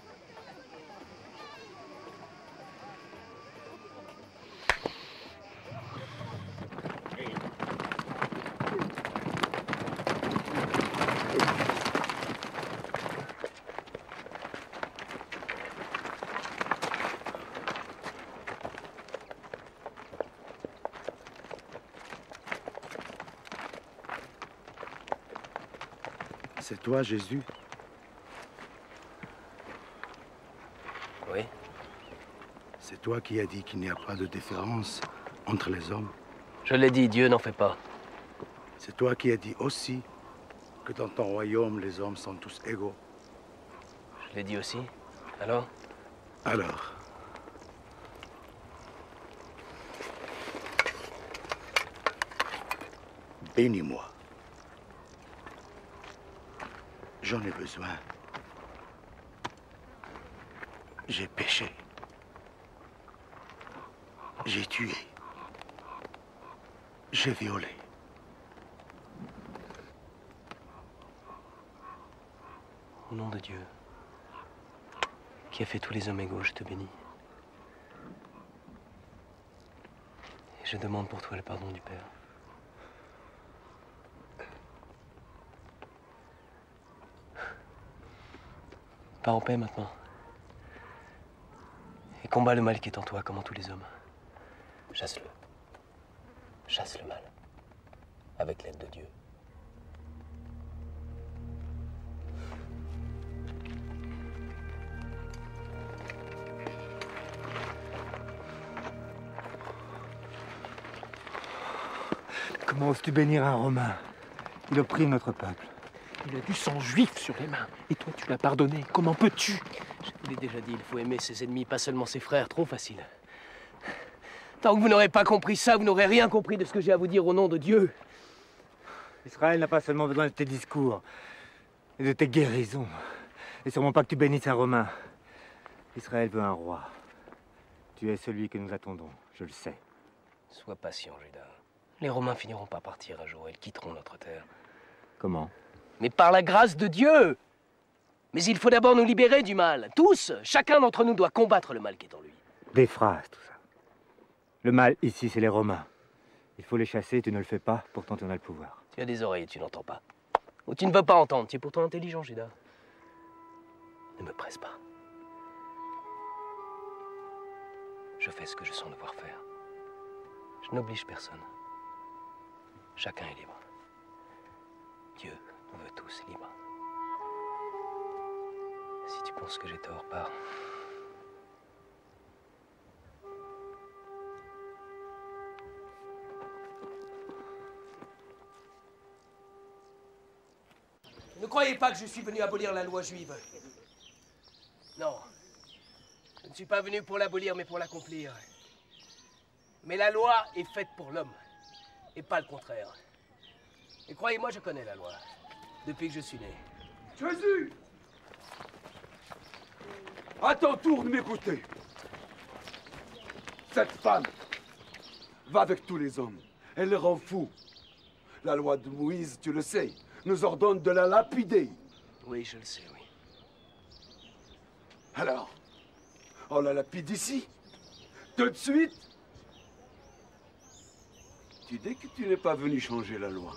C'est toi, Jésus? Oui. C'est toi qui as dit qu'il n'y a pas de différence entre les hommes? Je l'ai dit, Dieu n'en fait pas. C'est toi qui as dit aussi que dans ton royaume, les hommes sont tous égaux? Je l'ai dit aussi. Alors? Alors? Bénis-moi. J'en ai besoin. J'ai péché. J'ai tué. J'ai violé. Au nom de Dieu, qui a fait tous les hommes égaux, je te bénis. Et je demande pour toi le pardon du Père. Pars en paix maintenant. Et combat le mal qui est en toi, comme en tous les hommes. Chasse-le. Chasse le mal. Avec l'aide de Dieu. Comment oses-tu bénir un Romain? Il opprime notre peuple. Il a du sang juif sur les mains. Et toi, tu l'as pardonné. Comment peux-tu? Je vous l'ai déjà dit, il faut aimer ses ennemis, pas seulement ses frères. Trop facile. Tant que vous n'aurez pas compris ça, vous n'aurez rien compris de ce que j'ai à vous dire au nom de Dieu. Israël n'a pas seulement besoin de tes discours, et de tes guérisons. Et sûrement pas que tu bénisses un Romain. Israël veut un roi. Tu es celui que nous attendons, je le sais. Sois patient, Judas. Les Romains finiront par partir un jour. Ils quitteront notre terre. Comment? Mais par la grâce de Dieu. Mais il faut d'abord nous libérer du mal. Tous, chacun d'entre nous doit combattre le mal qui est en lui. Des phrases, tout ça. Le mal, ici, c'est les Romains. Il faut les chasser, tu ne le fais pas, pourtant tu en as le pouvoir. Tu as des oreilles et tu n'entends pas. Ou tu ne veux pas entendre, tu es pourtant intelligent, Judas. Ne me presse pas. Je fais ce que je sens devoir faire. Je n'oblige personne. Chacun est libre. Dieu nous veut tous libres. Si tu penses que j'ai tort, pars. Ne croyez pas que je suis venu abolir la loi juive. Non. Je ne suis pas venu pour l'abolir, mais pour l'accomplir. Mais la loi est faite pour l'homme, et pas le contraire. Et croyez-moi, je connais la loi, depuis que je suis né. Jésus! À ton tour de m'écouter. Cette femme va avec tous les hommes. Elle les rend fous. La loi de Moïse, tu le sais, nous ordonne de la lapider. Oui, je le sais, oui. Alors, on la lapide ici, tout de suite. Tu dis que tu n'es pas venu changer la loi.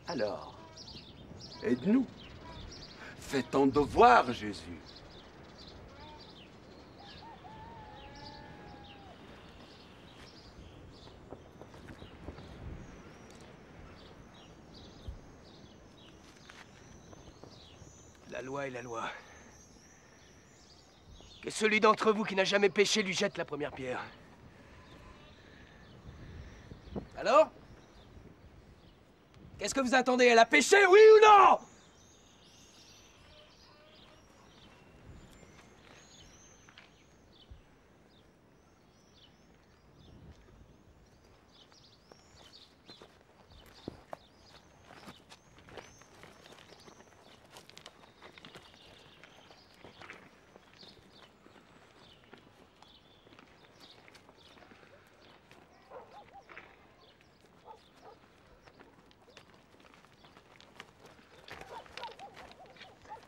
Alors, aide-nous. Fais ton devoir, Jésus. La loi est la loi. Que celui d'entre vous qui n'a jamais péché lui jette la première pierre. Alors? Qu'est-ce que vous attendez? Elle a péché, oui ou non?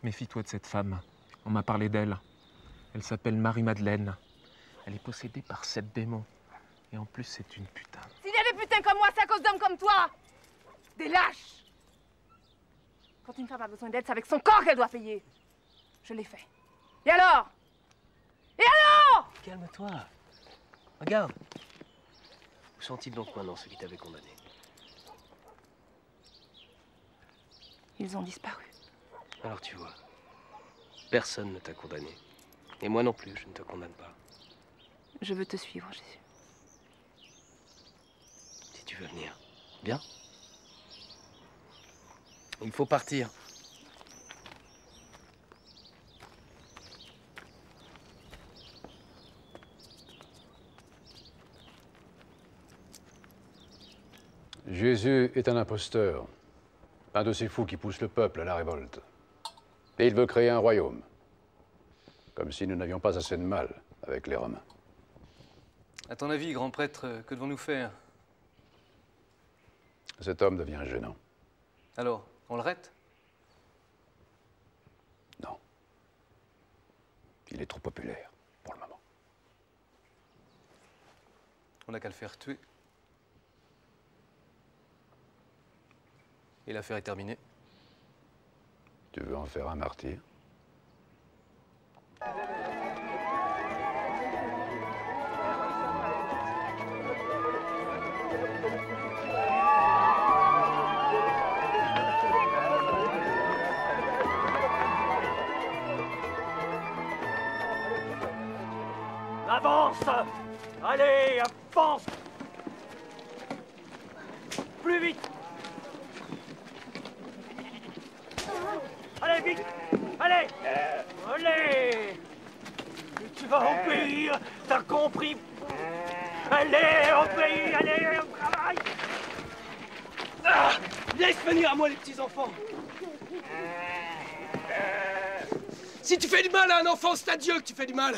Méfie-toi de cette femme. On m'a parlé d'elle. Elle s'appelle Marie-Madeleine. Elle est possédée par 7 démons. Et en plus, c'est une putain. S'il y a des putains comme moi, c'est à cause d'hommes comme toi. Des lâches. Quand une femme a besoin d'aide, c'est avec son corps qu'elle doit payer. Je l'ai fait. Et alors? Et alors? Calme-toi. Regarde. Où sont-ils donc maintenant, ceux qui t'avaient condamné? Ils ont disparu. Alors tu vois, personne ne t'a condamné. Et moi non plus, je ne te condamne pas. Je veux te suivre, Jésus. Si tu veux venir, bien. Il faut partir. Jésus est un imposteur, un de ces fous qui poussent le peuple à la révolte. Et il veut créer un royaume, comme si nous n'avions pas assez de mal avec les Romains. À ton avis, grand prêtre, que devons-nous faire? Cet homme devient gênant. Alors, on le rête? Non. Il est trop populaire, pour le moment. On n'a qu'à le faire tuer. Et l'affaire est terminée. Tu veux en faire un martyr? Avance! Allez, avance! Plus vite! Allez, vite! Allez! Allez! Tu vas obéir, t'as compris? Allez, obéis, allez, au travail! Ah, laisse venir à moi les petits-enfants! Si tu fais du mal à un enfant, c'est à Dieu que tu fais du mal!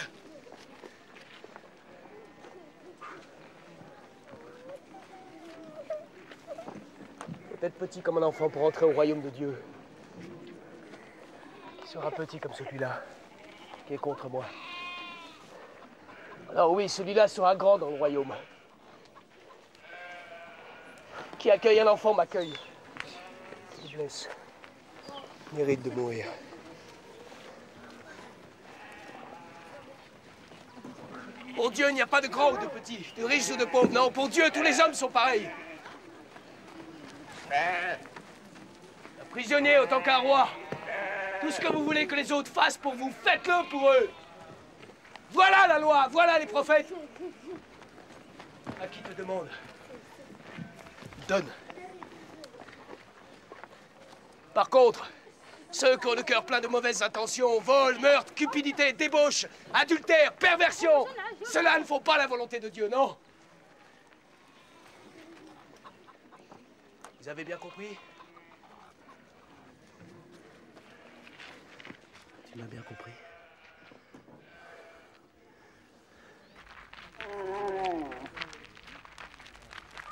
Peut-être petit comme un enfant pour entrer au royaume de Dieu. Qui sera petit comme celui-là, qui est contre moi. Alors oui, celui-là sera grand dans le royaume. Qui accueille un enfant m'accueille. Qui je laisse mérite de mourir. Pour Dieu, il n'y a pas de grand ou de petit, de riche ou de pauvre. Non, pour Dieu, tous les hommes sont pareils. Un prisonnier autant qu'un roi. Tout ce que vous voulez que les autres fassent pour vous, faites-le pour eux. Voilà la loi, voilà les prophètes. À qui te demande? Donne. Par contre, ceux qui ont le cœur plein de mauvaises intentions, vol, meurtre, cupidité, débauche, adultère, perversion, ceux-là ne font pas la volonté de Dieu, non? Vous avez bien compris? Tu m'as bien compris.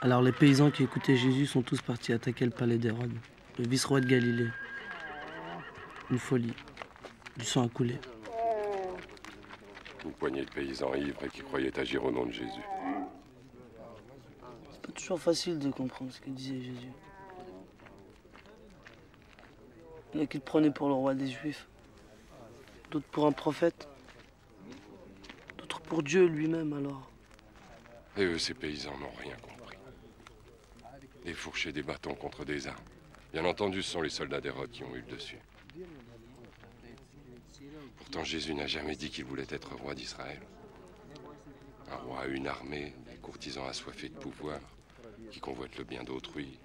Alors les paysans qui écoutaient Jésus sont tous partis attaquer le palais d'Hérode, le vice-roi de Galilée. Une folie. Du sang a coulé. Une poignée de paysans ivres et qui croyaient agir au nom de Jésus. C'est pas toujours facile de comprendre ce que disait Jésus. Il y en a qui le prenaient pour le roi des Juifs, d'autres pour un prophète, d'autres pour Dieu lui-même alors. Et eux, ces paysans, n'ont rien compris. Des fourches et des bâtons contre des armes. Bien entendu, ce sont les soldats d'Hérode qui ont eu le dessus. Pourtant, Jésus n'a jamais dit qu'il voulait être roi d'Israël. Un roi, une armée, des courtisans assoiffés de pouvoir, qui convoitent le bien d'autrui.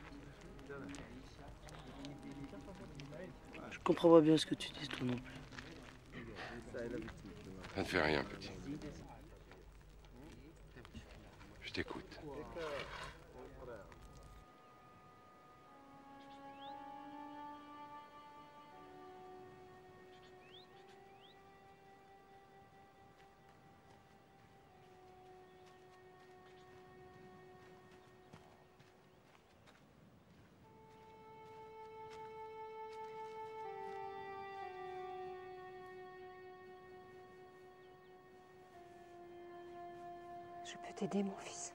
Je comprends pas bien ce que tu dis, toi non plus. Ça ne fait rien, petit. Je t'écoute. Je peux t'aider, mon fils.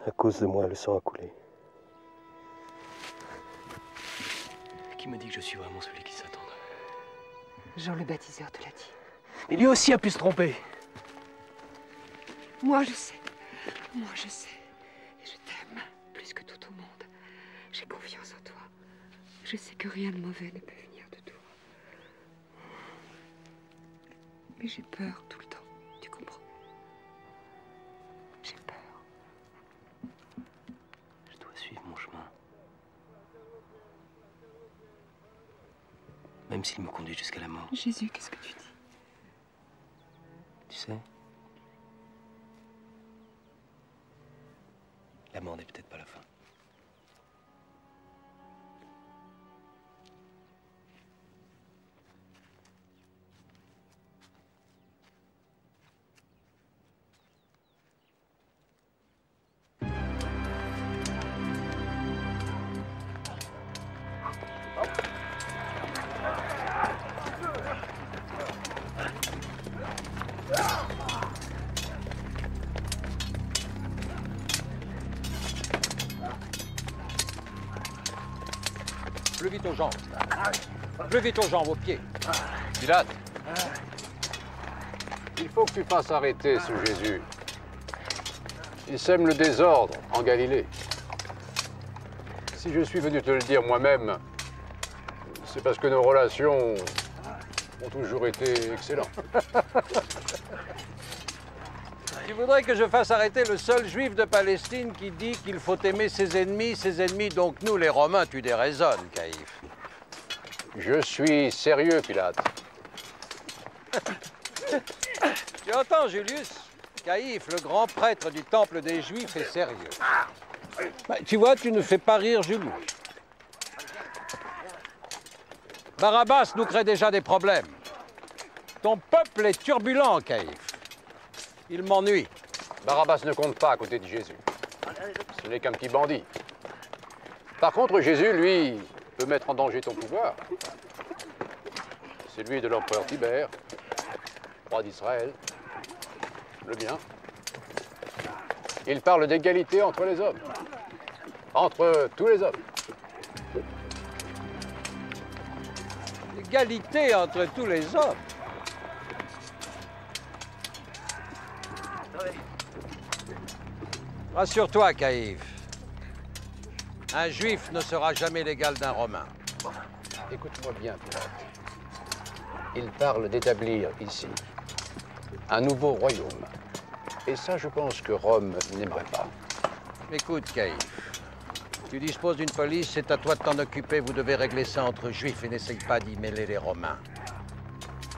À cause de moi, le sang a coulé. Qui me dit que je suis vraiment celui qui s'attend? Jean le baptiseur te l'a dit. Mais lui aussi a pu se tromper. Moi, je sais. Moi, je sais. Et je t'aime plus que tout au monde. J'ai confiance en toi. Je sais que rien de mauvais ne peut venir de toi. Mais j'ai peur tout le temps, tu comprends? J'ai peur. Je dois suivre mon chemin. Même s'il me conduit jusqu'à la mort. Jésus, qu'est-ce que tu dis? Tu sais, la mort n'est peut-être pas la fin. Plus vite aux jambes. Plus vite aux jambes, aux pieds. Pilate, il faut que tu fasses arrêter ce Jésus. Il sème le désordre en Galilée. Si je suis venu te le dire moi-même, c'est parce que nos relations ont toujours été excellentes. Tu voudrais que je fasse arrêter le seul juif de Palestine qui dit qu'il faut aimer ses ennemis donc nous, les Romains, tu déraisonnes, Caïphe. Je suis sérieux, Pilate. Tu entends, Julius? Caïphe, le grand prêtre du temple des Juifs, est sérieux. Bah, tu vois, tu ne fais pas rire Julius. Barabbas nous crée déjà des problèmes. Ton peuple est turbulent, Caïphe. Il m'ennuie. Barabbas ne compte pas à côté de Jésus. Ce n'est qu'un petit bandit. Par contre, Jésus, lui, peut mettre en danger ton pouvoir. C'est lui de l'empereur Tibère, roi d'Israël, le mien. Il parle d'égalité entre les hommes. Entre tous les hommes. Égalité entre tous les hommes. Rassure-toi, Caïphe. Un juif ne sera jamais l'égal d'un romain. Écoute-moi bien, Pilate. Il parle d'établir ici un nouveau royaume. Et ça, je pense que Rome n'aimerait pas. Écoute, Caïphe. Tu disposes d'une police, c'est à toi de t'en occuper. Vous devez régler ça entre juifs et n'essaye pas d'y mêler les Romains.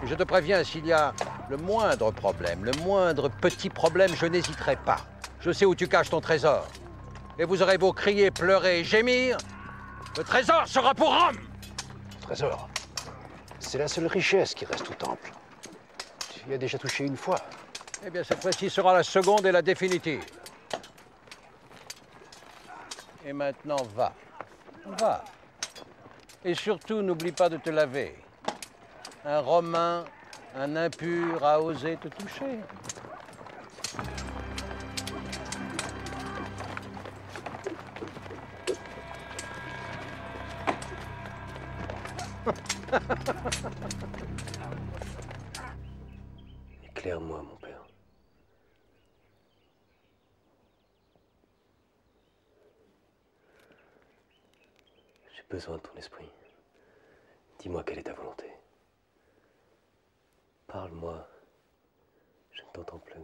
Et je te préviens, s'il y a le moindre problème, le moindre petit problème, je n'hésiterai pas. Je sais où tu caches ton trésor. Et vous aurez beau crier, pleurer et gémir, le trésor sera pour Rome! Trésor? C'est la seule richesse qui reste au temple. Tu y as déjà touché une fois. Eh bien, cette fois-ci sera la seconde et la définitive. Et maintenant, va. Va. Et surtout, n'oublie pas de te laver. Un Romain, un impur a osé te toucher. Éclaire-moi, mon père. J'ai besoin de ton esprit. Dis-moi quelle est ta volonté. Parle-moi. Je ne t'entends plus.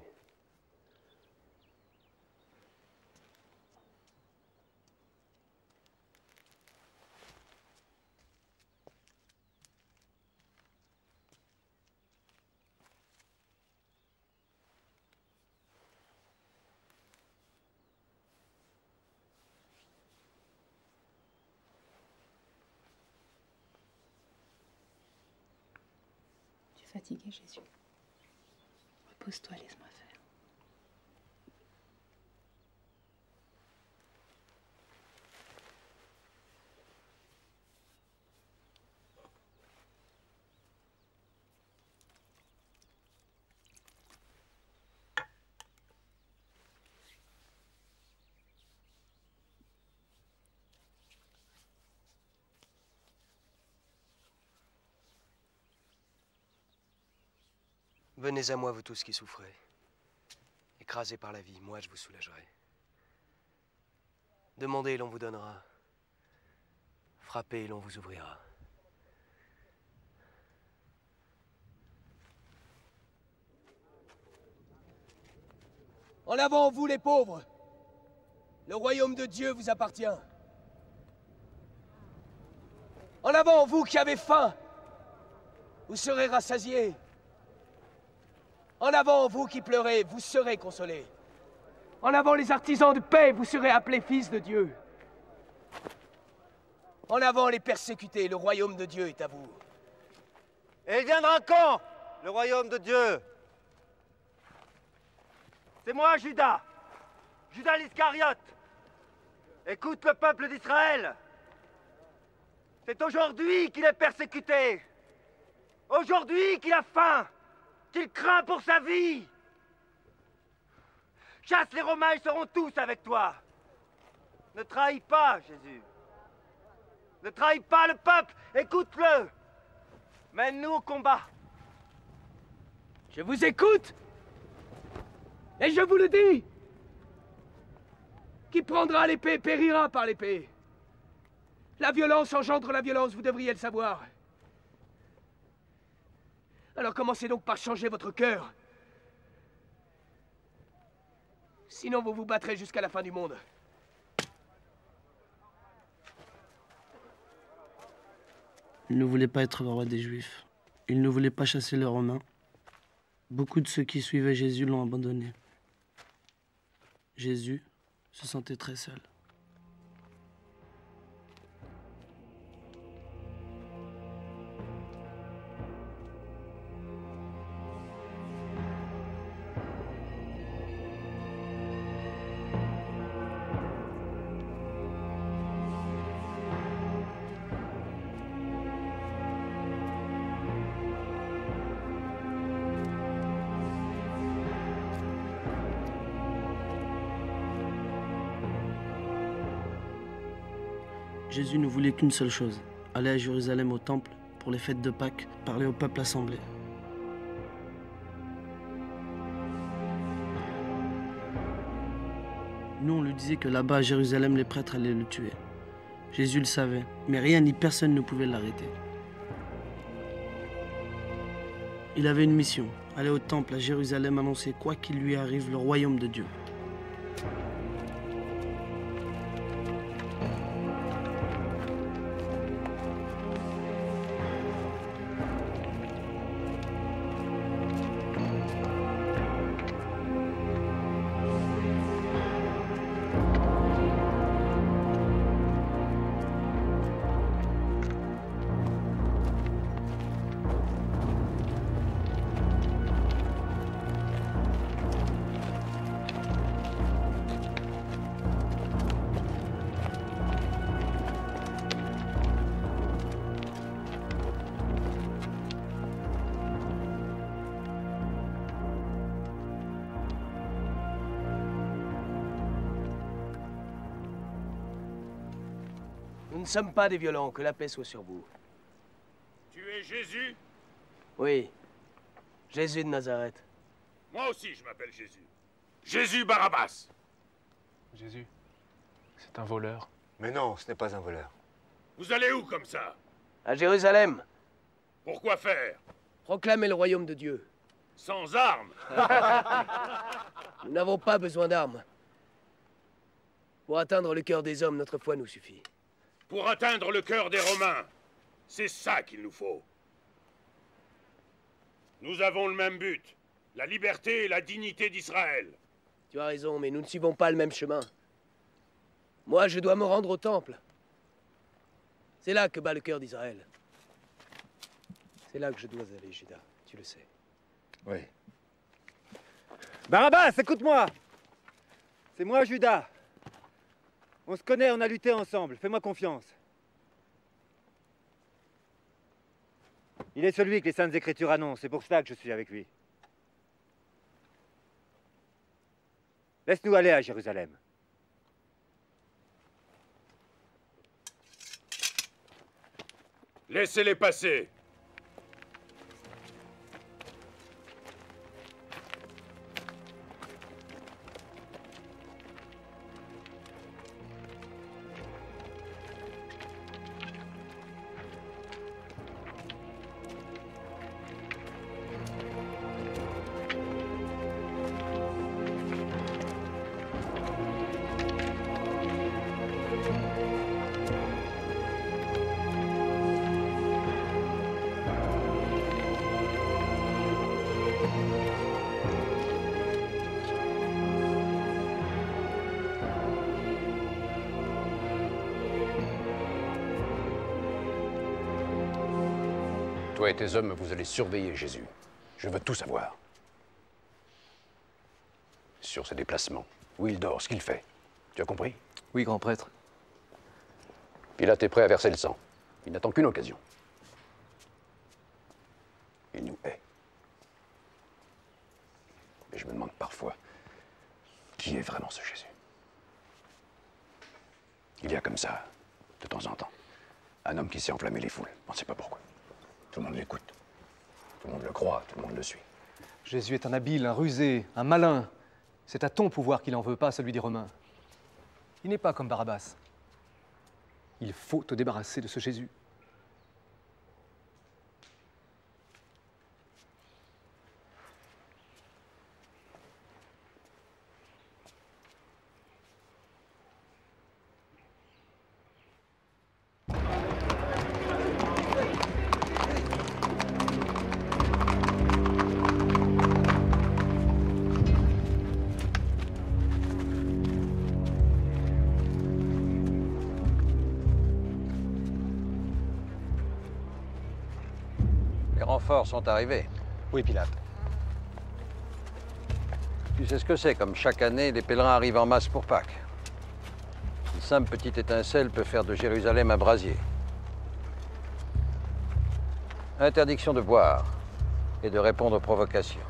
Fatigué, Jésus. Repose-toi, laisse-moi faire. Venez à moi, vous tous qui souffrez. Écrasés par la vie, moi je vous soulagerai. Demandez et l'on vous donnera. frappez et l'on vous ouvrira. En avant, vous les pauvres! Le royaume de Dieu vous appartient. En avant, vous qui avez faim! Vous serez rassasiés. En avant, vous qui pleurez, vous serez consolés. En avant, les artisans de paix, vous serez appelés fils de Dieu. En avant, les persécutés, le royaume de Dieu est à vous. Et il viendra quand, le royaume de Dieu? C'est moi, Judas. Judas l'Iscariote. Écoute le peuple d'Israël. C'est aujourd'hui qu'il est persécuté. Aujourd'hui qu'il a faim. Qu'il craint pour sa vie. Chasse les Romains, ils seront tous avec toi. Ne trahis pas, Jésus. Ne trahis pas le peuple. Écoute-le. Mène-nous au combat. Je vous écoute. Et je vous le dis. Qui prendra l'épée périra par l'épée. La violence engendre la violence, vous devriez le savoir. Alors commencez donc par changer votre cœur. Sinon vous vous battrez jusqu'à la fin du monde. Il ne voulait pas être le roi des Juifs. Il ne voulait pas chasser les Romains. Beaucoup de ceux qui suivaient Jésus l'ont abandonné. Jésus se sentait très seul. Jésus ne voulait qu'une seule chose, aller à Jérusalem au temple pour les fêtes de Pâques, parler au peuple assemblé. Nous, on lui disait que là-bas à Jérusalem, les prêtres allaient le tuer. Jésus le savait, mais rien ni personne ne pouvait l'arrêter. Il avait une mission, aller au temple à Jérusalem annoncer quoi qu'il lui arrive le royaume de Dieu. Nous ne sommes pas des violents, que la paix soit sur vous. Tu es Jésus? Oui, Jésus de Nazareth. Moi aussi, je m'appelle Jésus. Jésus Barabbas. Jésus, c'est un voleur. Mais non, ce n'est pas un voleur. Vous allez où comme ça? À Jérusalem. Pourquoi faire? Proclamer le royaume de Dieu. Sans armes? Nous n'avons pas besoin d'armes. Pour atteindre le cœur des hommes, notre foi nous suffit. Pour atteindre le cœur des Romains. C'est ça qu'il nous faut. Nous avons le même but. La liberté et la dignité d'Israël. Tu as raison, mais nous ne suivons pas le même chemin. Moi, je dois me rendre au temple. C'est là que bat le cœur d'Israël. C'est là que je dois aller, Judas. Tu le sais. Oui. Barabbas, écoute-moi! C'est moi, Judas. On se connaît, on a lutté ensemble. Fais-moi confiance. Il est celui que les Saintes Écritures annoncent. C'est pour ça que je suis avec lui. Laisse-nous aller à Jérusalem. Laissez-les passer. Toi et tes hommes, vous allez surveiller Jésus. Je veux tout savoir. Sur ses déplacements, où il dort, ce qu'il fait. Tu as compris? Oui, grand prêtre. Pilate est prêt à verser le sang. Il n'attend qu'une occasion. Il nous hait. Et je me demande parfois, qui est vraiment ce Jésus? Il y a comme ça, de temps en temps, un homme qui sait enflammer les foules. On ne sait pas pourquoi. Tout le monde l'écoute. Tout le monde le croit, tout le monde le suit. Jésus est un habile, un rusé, un malin. C'est à ton pouvoir qu'il en veut, pas à celui des Romains. Il n'est pas comme Barabbas. Il faut te débarrasser de ce Jésus. Les renforts sont arrivés. Oui, Pilate. Tu sais ce que c'est, comme chaque année, les pèlerins arrivent en masse pour Pâques. Une simple petite étincelle peut faire de Jérusalem un brasier. Interdiction de boire et de répondre aux provocations.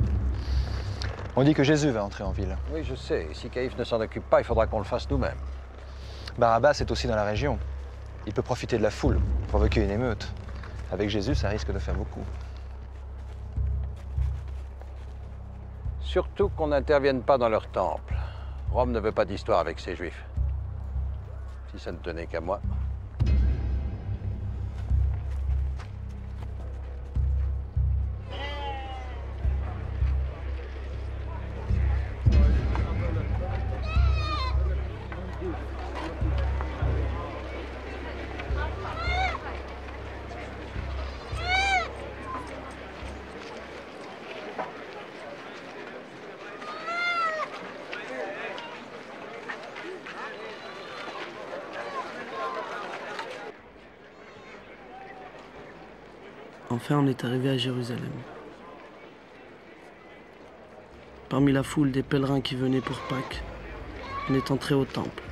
On dit que Jésus va entrer en ville. Oui, je sais. Et si Caïphe ne s'en occupe pas, il faudra qu'on le fasse nous-mêmes. Barabbas est aussi dans la région. Il peut profiter de la foule, provoquer une émeute. Avec Jésus, ça risque de faire beaucoup. Surtout qu'on n'intervienne pas dans leur temple. Rome ne veut pas d'histoire avec ces Juifs. Si ça ne tenait qu'à moi. Enfin, on est arrivé à Jérusalem. Parmi la foule des pèlerins qui venaient pour Pâques, on est entré au temple.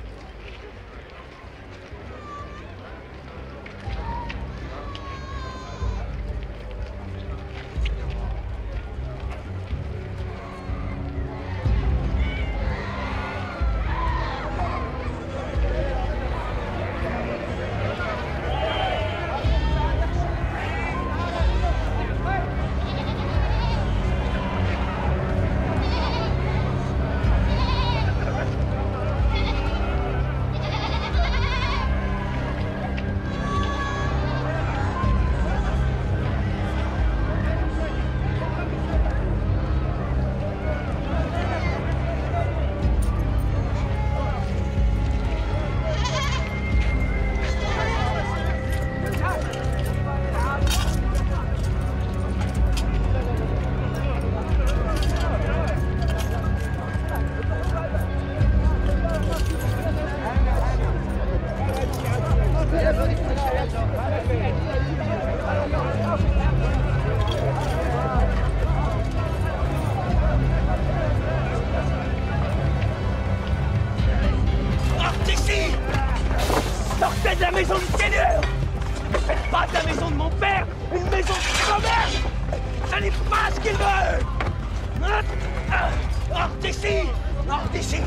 Sortez de la maison du Seigneur! Ne faites pas de la maison de mon père une maison de commerce! Ce n'est pas ce qu'il veut! Hors d'ici! Hors d'ici!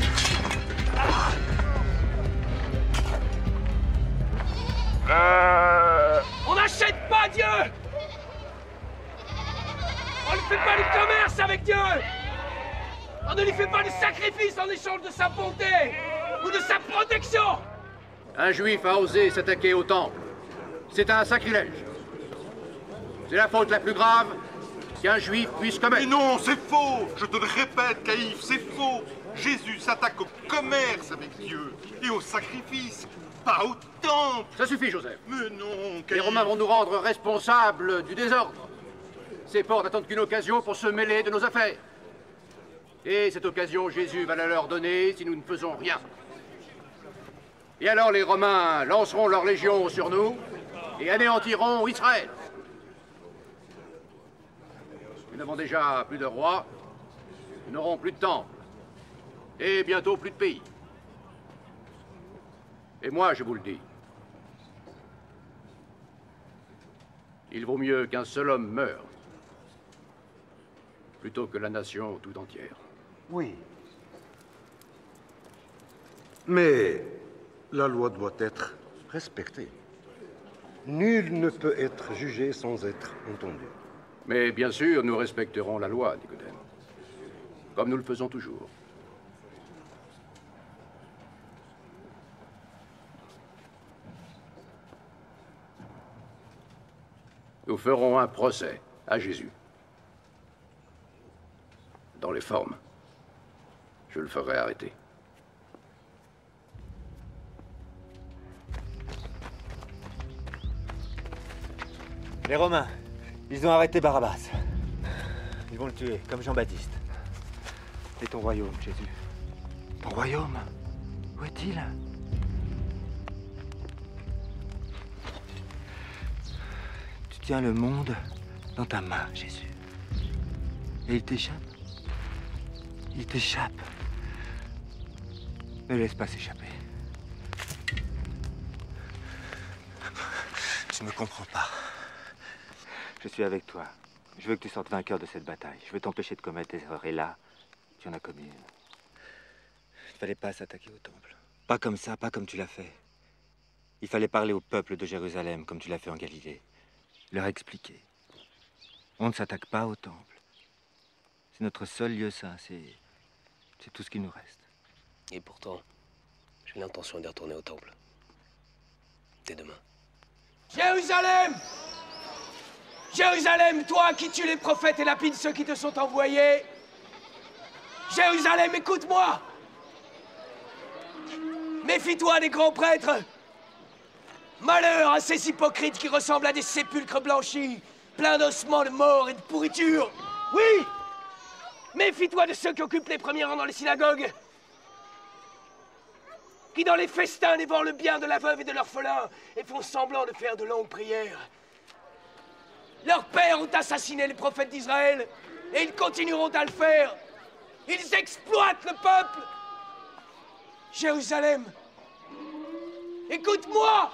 On n'achète pas Dieu! On ne fait pas du commerce avec Dieu! On ne lui fait pas de sacrifice en échange de sa bonté ou de sa protection! Un juif a osé s'attaquer au temple. C'est un sacrilège. C'est la faute la plus grave qu'un juif puisse commettre. Mais non, c'est faux! Je te le répète, Caïphe, c'est faux! Jésus s'attaque au commerce avec Dieu et au sacrifice, pas au temple! Ça suffit, Joseph. Mais non, Caïphe... Les Romains vont nous rendre responsables du désordre. Ces porcs n'attendent qu'une occasion pour se mêler de nos affaires. Et cette occasion, Jésus va la leur donner si nous ne faisons rien. Et alors les Romains lanceront leur légion sur nous et anéantiront Israël. Nous n'avons déjà plus de roi, nous n'aurons plus de temple, et bientôt plus de pays. Et moi, je vous le dis, il vaut mieux qu'un seul homme meure, plutôt que la nation tout entière. Oui. Mais la loi doit être respectée. Nul ne peut être jugé sans être entendu. Mais bien sûr, nous respecterons la loi, Nicodème, comme nous le faisons toujours. Nous ferons un procès à Jésus. Dans les formes, je le ferai arrêter. Les Romains, ils ont arrêté Barabbas. Ils vont le tuer, comme Jean-Baptiste. Et ton royaume, Jésus? Ton royaume? Où est-il? Tu tiens le monde dans ta main, Jésus. Et il t'échappe. Il t'échappe. Ne le laisse pas s'échapper. Tu ne me comprends pas. Je suis avec toi. Je veux que tu sortes vainqueur de cette bataille. Je veux t'empêcher de commettre des erreurs. Et là, tu en as commis une. Il ne fallait pas s'attaquer au temple. Pas comme ça, pas comme tu l'as fait. Il fallait parler au peuple de Jérusalem, comme tu l'as fait en Galilée. Leur expliquer. On ne s'attaque pas au temple. C'est notre seul lieu saint. C'est tout ce qui nous reste. Et pourtant, j'ai l'intention d'y retourner au temple. Dès demain. Jérusalem! Jérusalem, toi qui tues les prophètes et lapides ceux qui te sont envoyés! Jérusalem, écoute-moi! Méfie-toi des grands prêtres! Malheur à ces hypocrites qui ressemblent à des sépulcres blanchis, pleins d'ossements de mort et de pourriture! Oui! Méfie-toi de ceux qui occupent les premiers rangs dans les synagogues! Qui dans les festins dévorent le bien de la veuve et de l'orphelin et font semblant de faire de longues prières. Leurs pères ont assassiné les prophètes d'Israël et ils continueront à le faire. Ils exploitent le peuple. Jérusalem, écoute-moi.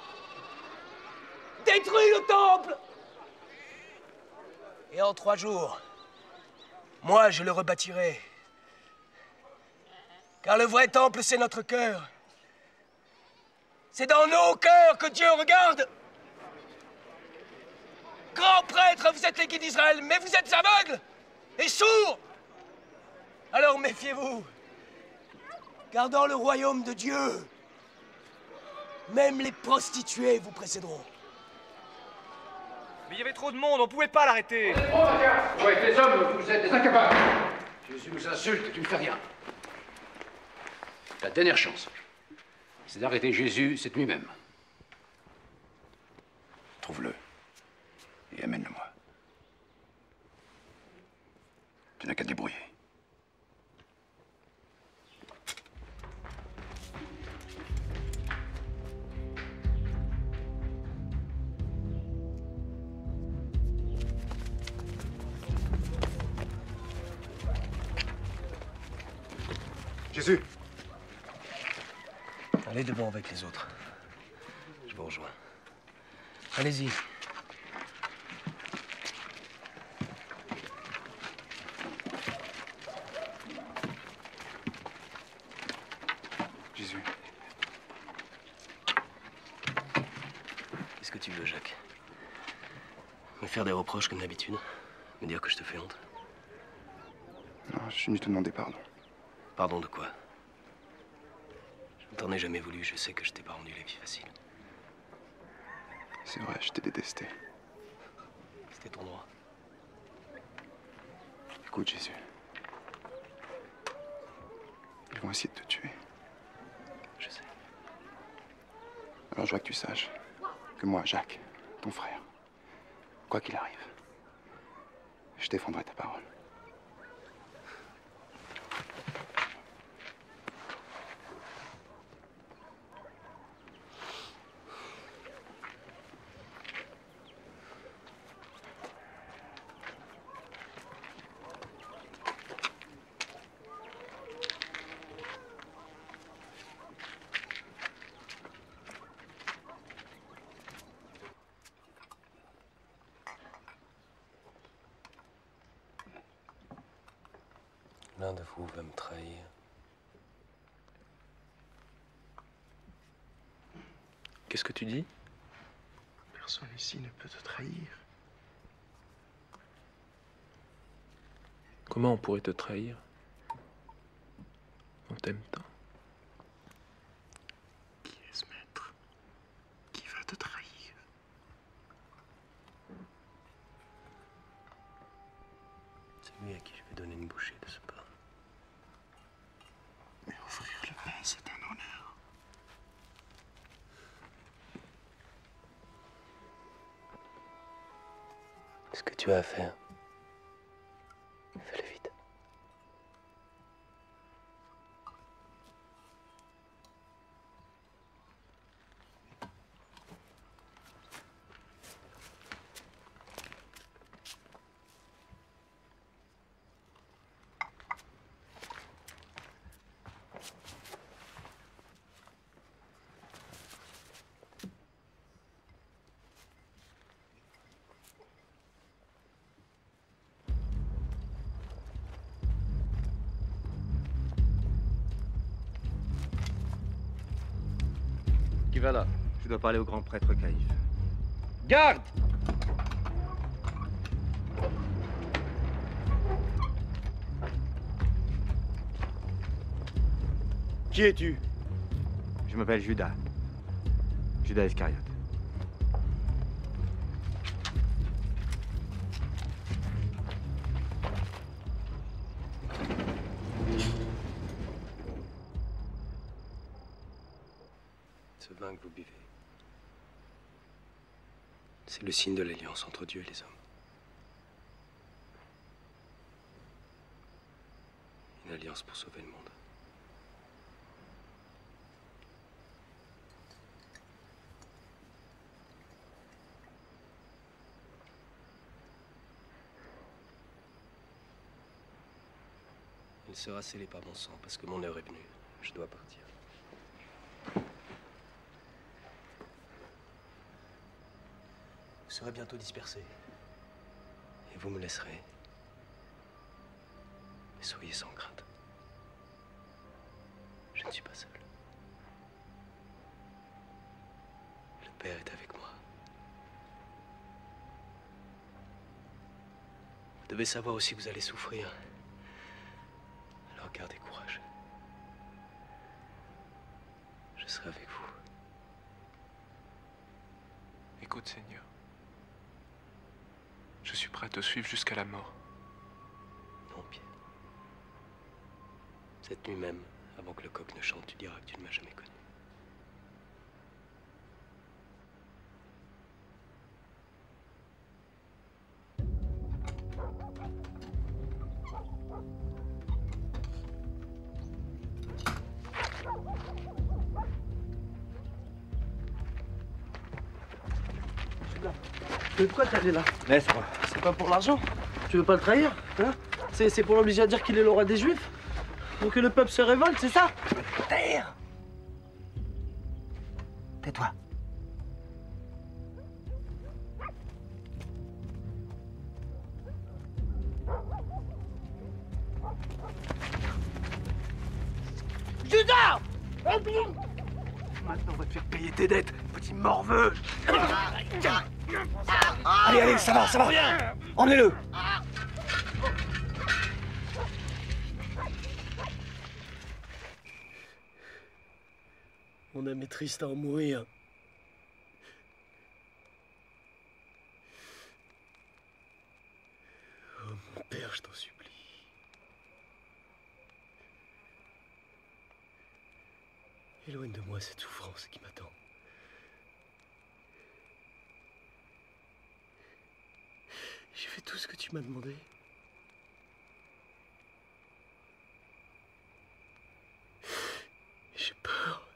Détruis le temple. Et en 3 jours, moi je le rebâtirai. Car le vrai temple, c'est notre cœur. C'est dans nos cœurs que Dieu regarde. Grand prêtre, vous êtes les guides d'Israël, mais vous êtes aveugles et sourds. Alors méfiez-vous. Car dans le royaume de Dieu, même les prostituées vous précéderont. Mais il y avait trop de monde, on pouvait pas l'arrêter. Ouais, les hommes, vous êtes des incapables. Jésus nous insulte, tu ne fais rien. La dernière chance, c'est d'arrêter Jésus cette nuit même. Trouve-le et amène-le-moi. Tu n'as qu'à te débrouiller. Jésus! Allez devant avec les autres. Je vous rejoins. Allez-y. Jésus. Qu'est-ce que tu veux, Jacques? Me faire des reproches comme d'habitude? Me dire que je te fais honte? Non, je suis venu te demander pardon. Pardon de quoi? Je ne t'en ai jamais voulu, je sais que je t'ai pas rendu la vie facile. C'est vrai, je t'ai détesté. C'était ton droit. Écoute, Jésus. Ils vont essayer de te tuer. Je sais. Alors je veux que tu saches que moi, Jacques, ton frère, quoi qu'il arrive, je défendrai ta parole. L'un de vous va me trahir. Qu'est-ce que tu dis? Personne ici ne peut te trahir. Comment on pourrait te trahir? On t'aime tant. Qui est ce maître? Qui va te trahir? C'est lui à qui je vais donner une bouchée de ce pain. Mais offrir le pain, c'est un honneur. Ce que tu as à faire, fais-le vite. Qui va là? Je dois parler au grand prêtre Caïphe. Garde! Qui es-tu? Je m'appelle Judas. Judas Iscariote. Ce vin que vous buvez, c'est le signe de l'alliance entre Dieu et les hommes. Une alliance pour sauver le monde. Il sera scellé par mon sang parce que mon heure est venue. Je dois partir. Vous serez bientôt dispersés. Et vous me laisserez. Mais soyez sans crainte. Je ne suis pas seul. Le Père est avec moi. Vous devez savoir aussi que vous allez souffrir. Alors gardez courage. Je serai avec vous. Écoute, Seigneur. Je suis prêt à te suivre jusqu'à la mort. Non, Pierre. Cette nuit même, avant que le coq ne chante, tu diras que tu ne m'as jamais connu. Mais pourquoi t'es allé là? Laisse-moi. C'est pas pour l'argent? Tu veux pas le trahir? Hein? C'est pour l'obliger à dire qu'il est le roi des Juifs? Pour que le peuple se révolte, c'est ça? Taire! Tais-toi. Judas! Maintenant, on va te faire payer tes dettes, petit morveux! Allez, allez, ça va, ça va! Emmenez-le! Mon âme est triste à en mourir. Oh, mon père, je t'en supplie. Éloigne de moi cette souffrance qui m'attend. J'ai fait tout ce que tu m'as demandé. J'ai peur.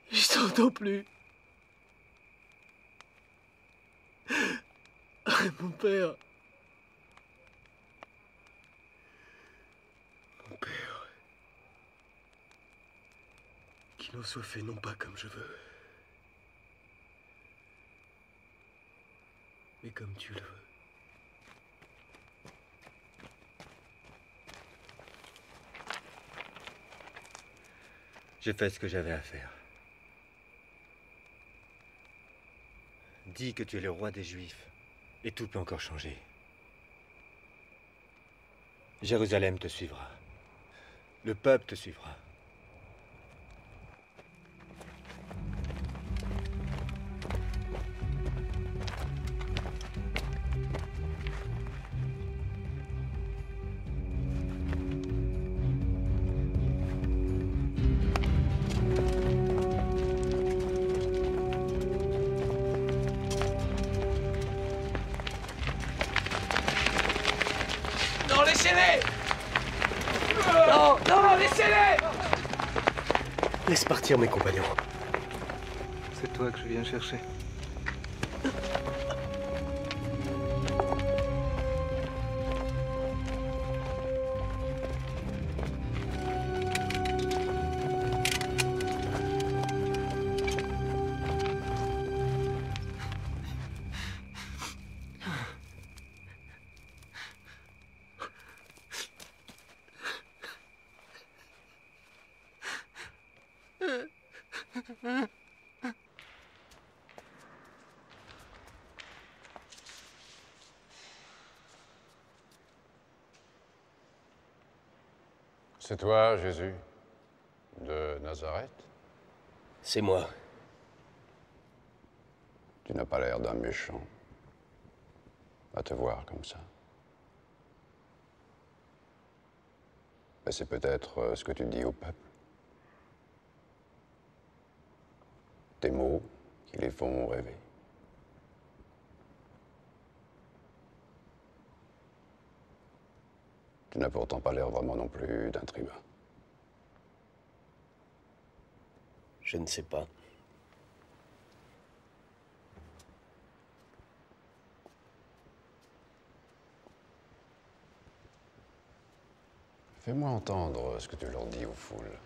Je t'entends plus. Mon père. Mon père. Qu'il en soit fait non pas comme je veux, Et comme tu le veux. J'ai fait ce que j'avais à faire. Dis que tu es le roi des Juifs, et tout peut encore changer. Jérusalem te suivra. Le peuple te suivra. Non, laissez-les! Non, non, laissez-les! Laisse partir mes compagnons. C'est toi que je viens chercher. C'est toi, Jésus, de Nazareth? C'est moi. Tu n'as pas l'air d'un méchant, à te voir comme ça. Mais c'est peut-être ce que tu dis au peuple. Tes mots qui les font rêver. Tu n'as pourtant pas l'air vraiment non plus d'un tribun. Je ne sais pas. Fais-moi entendre ce que tu leur dis aux foules.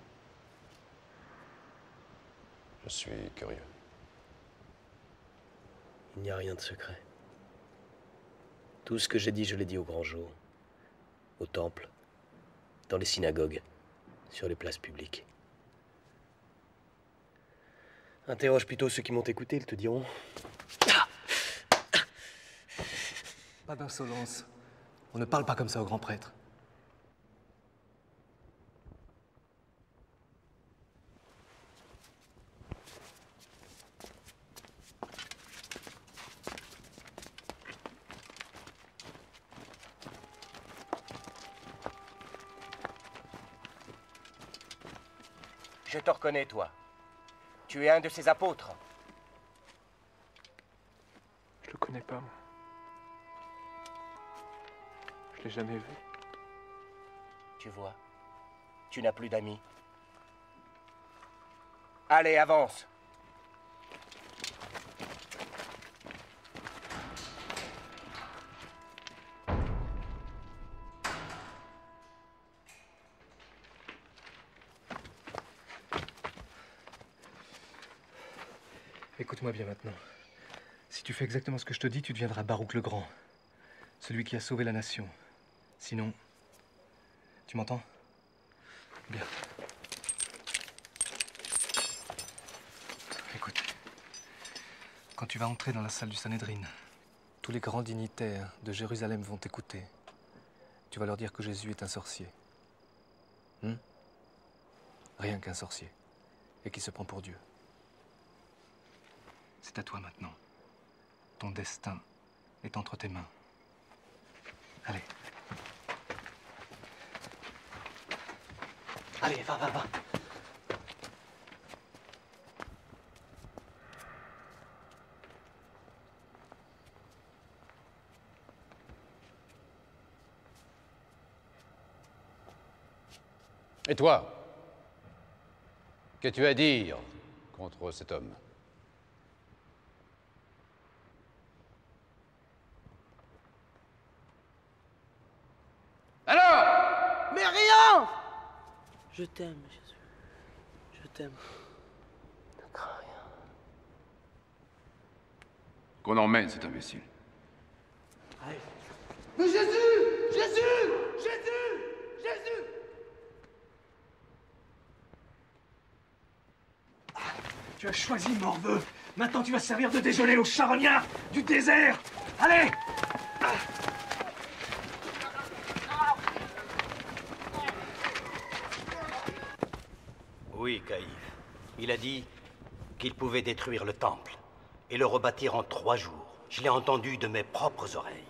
Je suis curieux. Il n'y a rien de secret. Tout ce que j'ai dit, je l'ai dit au grand jour. Au temple, dans les synagogues, sur les places publiques. Interroge plutôt ceux qui m'ont écouté, ils te diront. Pas d'insolence. On ne parle pas comme ça au grand prêtre. Je te reconnais, toi. Tu es un de ses apôtres. Je le connais pas, moi. Je l'ai jamais vu. Tu vois, tu n'as plus d'amis. Allez, avance. Écoute-moi bien maintenant. Si tu fais exactement ce que je te dis, tu deviendras Baruch le Grand. Celui qui a sauvé la nation. Sinon... Tu m'entends? Bien. Écoute. Quand tu vas entrer dans la salle du Sanhédrin, tous les grands dignitaires de Jérusalem vont t'écouter. Tu vas leur dire que Jésus est un sorcier. Rien qu'un sorcier. Et qui se prend pour Dieu. C'est à toi maintenant. Ton destin est entre tes mains. Allez. Allez, va, va, va. Et toi? Qu'as-tu à dire contre cet homme? Alors? Mais rien! Je t'aime, Jésus. Je t'aime. Ne crains rien. Qu'on emmène cet imbécile. Allez. Mais Jésus! Jésus! Jésus! Jésus! Tu as choisi Morveux. Maintenant, tu vas servir de déjeuner aux charognards du désert. Allez! Oui, Caïphe. Il a dit qu'il pouvait détruire le temple et le rebâtir en 3 jours. Je l'ai entendu de mes propres oreilles.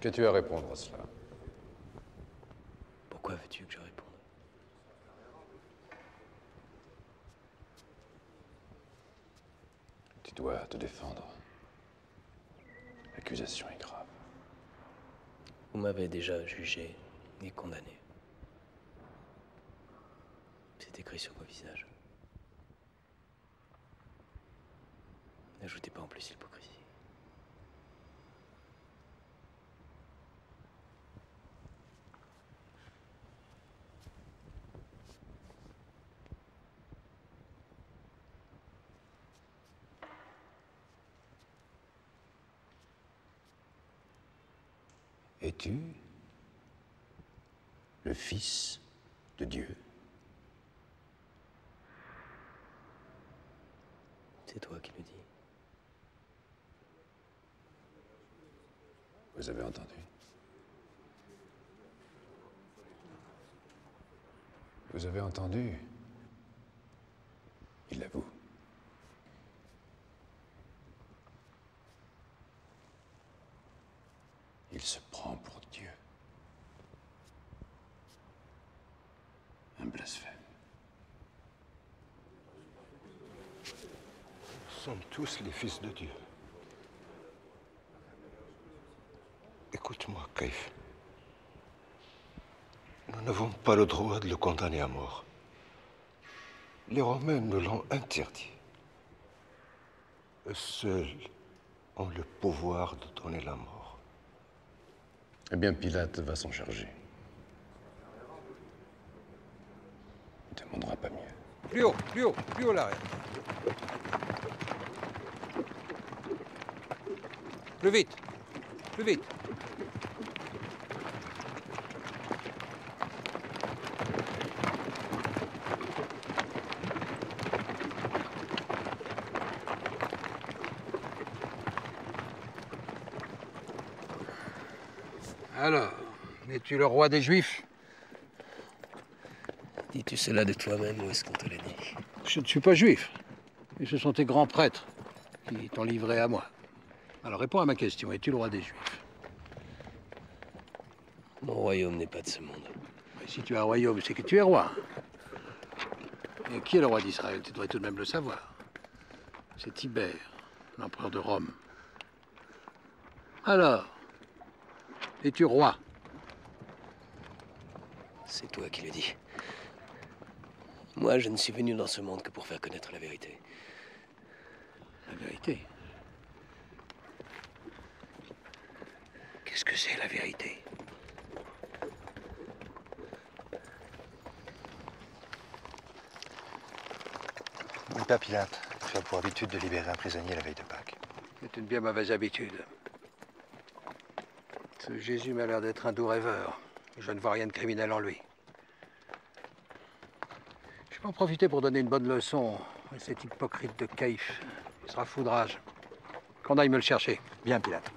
Qu'as-tu à répondre à cela? Pourquoi veux-tu que je réponde? Tu dois te défendre. L'accusation est grave. Vous m'avez déjà jugé et condamné. C'est écrit sur vos visages. N'ajoutez pas en plus l'hypocrisie. Es-tu le Fils de Dieu? C'est toi qui le dis. Vous avez entendu? Vous avez entendu? Il l'avoue. Il se prend pour Dieu. Un blasphème. Nous sommes tous les fils de Dieu. Écoute-moi, Caïphe. Nous n'avons pas le droit de le condamner à mort. Les Romains nous l'ont interdit. Eux seuls ont le pouvoir de donner la mort. Eh bien, Pilate va s'en charger. Il ne demandera pas mieux. Plus haut, plus haut, plus haut l'arrière. Plus vite, plus vite. Alors, es-tu le roi des Juifs? Dis-tu cela de toi-même ou est-ce qu'on te l'a dit? Je ne suis pas juif. Et ce sont tes grands prêtres qui t'ont livré à moi. Alors réponds à ma question. Es-tu le roi des Juifs? Mon royaume n'est pas de ce monde. Mais si tu as un royaume, c'est que tu es roi. Et qui est le roi d'Israël? Tu devrais tout de même le savoir. C'est Tibère, l'empereur de Rome. Alors, es-tu roi? C'est toi qui le dis. Moi, je ne suis venu dans ce monde que pour faire connaître la vérité. La vérité? Qu'est-ce que c'est la vérité? N'oublie pas, Pilate. Tu as pour habitude de libérer un prisonnier la veille de Pâques. C'est une bien mauvaise habitude. Ce Jésus m'a l'air d'être un doux rêveur. Je ne vois rien de criminel en lui. Je peux en profiter pour donner une bonne leçon à cet hypocrite de Caïphe. Il sera fou de rage. Qu'on aille me le chercher. Bien, Pilate.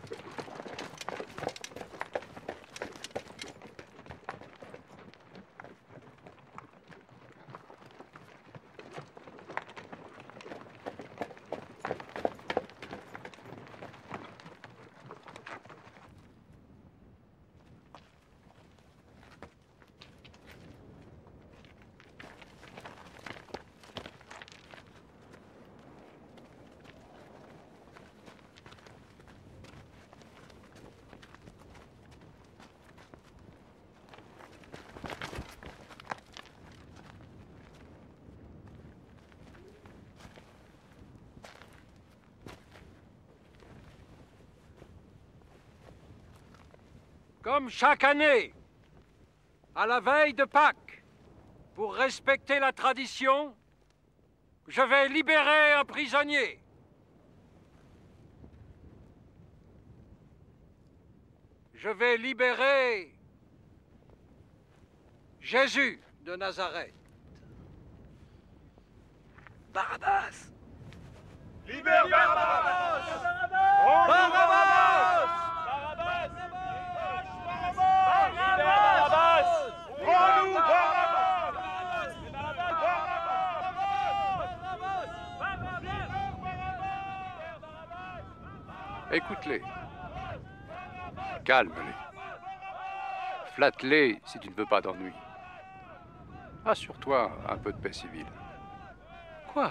Comme chaque année, à la veille de Pâques, pour respecter la tradition, Je vais libérer un prisonnier. Je vais libérer Jésus de Nazareth. Barabbas! Libère Barabbas! Barabbas! Rends-nous Barabbas! Écoute-les. Calme-les. Flatte-les si tu ne veux pas d'ennui. Assure-toi un peu de paix civile. Quoi?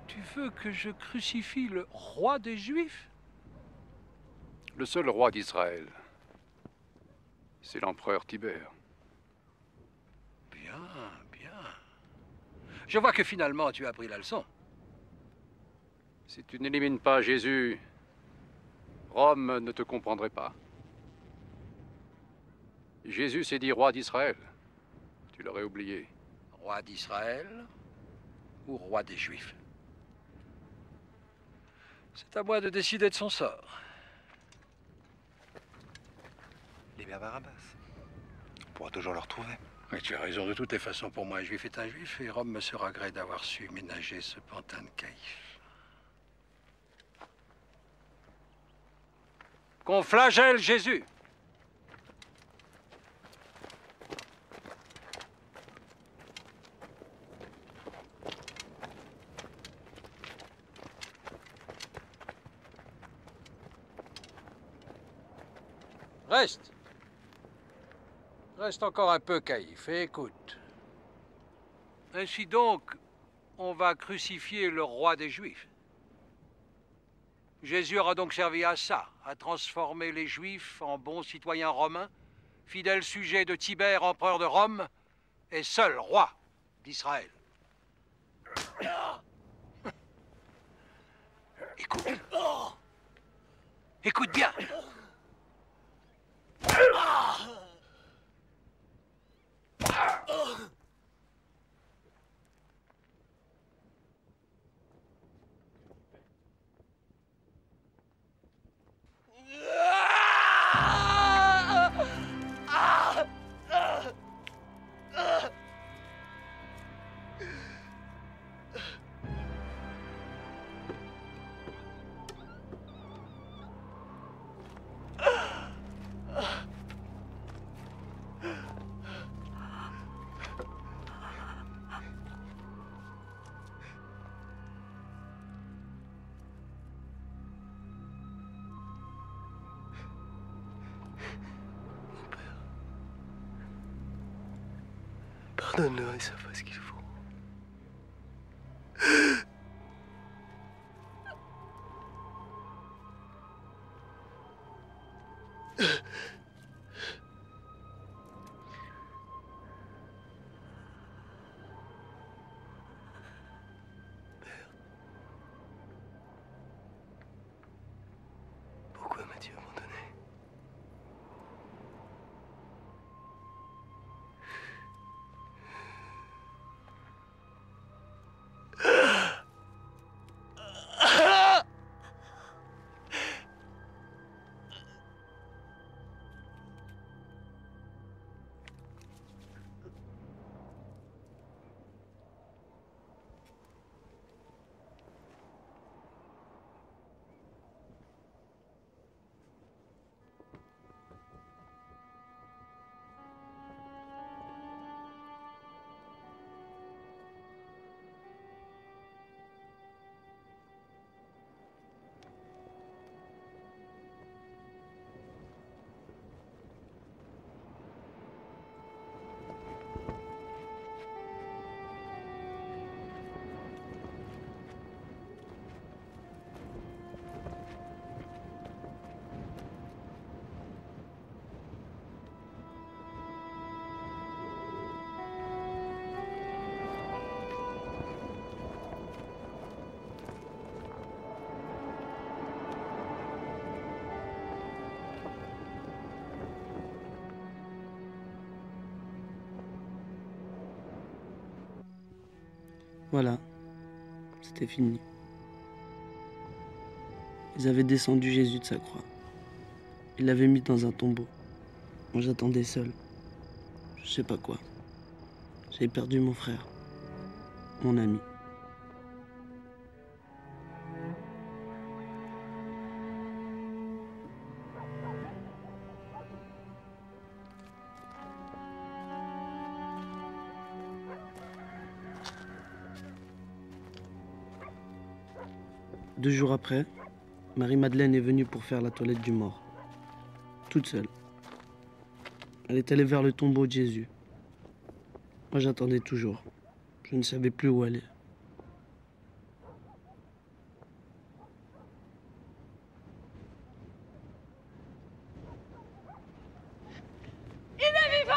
Tu veux que je crucifie le roi des Juifs? Le seul roi d'Israël, c'est l'empereur Tibère. Bien, bien. Je vois que finalement tu as appris la leçon. Si tu n'élimines pas Jésus, Rome ne te comprendrait pas. Jésus s'est dit roi d'Israël. Tu l'aurais oublié. Roi d'Israël ou roi des Juifs? C'est à moi de décider de son sort. Libère Barabbas. On pourra toujours le retrouver. Mais tu as raison, de toutes les façons, pour moi, un juif est un juif, et Rome me sera gré d'avoir su ménager ce pantin de Caïphe. Qu'on flagelle Jésus! Reste. Reste encore un peu, Caïphe, et écoute. Ainsi donc, on va crucifier le roi des Juifs. Jésus aura donc servi à ça, à transformer les Juifs en bons citoyens romains, fidèles sujets de Tibère, empereur de Rome, et seul roi d'Israël. Écoute. Écoute bien. Pardonne-leur, ils savent pas ce qu'ils font. Pourquoi m'as-tu abandonné? Voilà, c'était fini. Ils avaient descendu Jésus de sa croix. Ils l'avaient mis dans un tombeau. Moi, j'attendais seul. Je sais pas quoi. J'ai perdu mon frère, mon ami. Deux jours après, Marie-Madeleine est venue pour faire la toilette du mort. Toute seule. Elle est allée vers le tombeau de Jésus. Moi, j'attendais toujours. Je ne savais plus où aller. Il est vivant!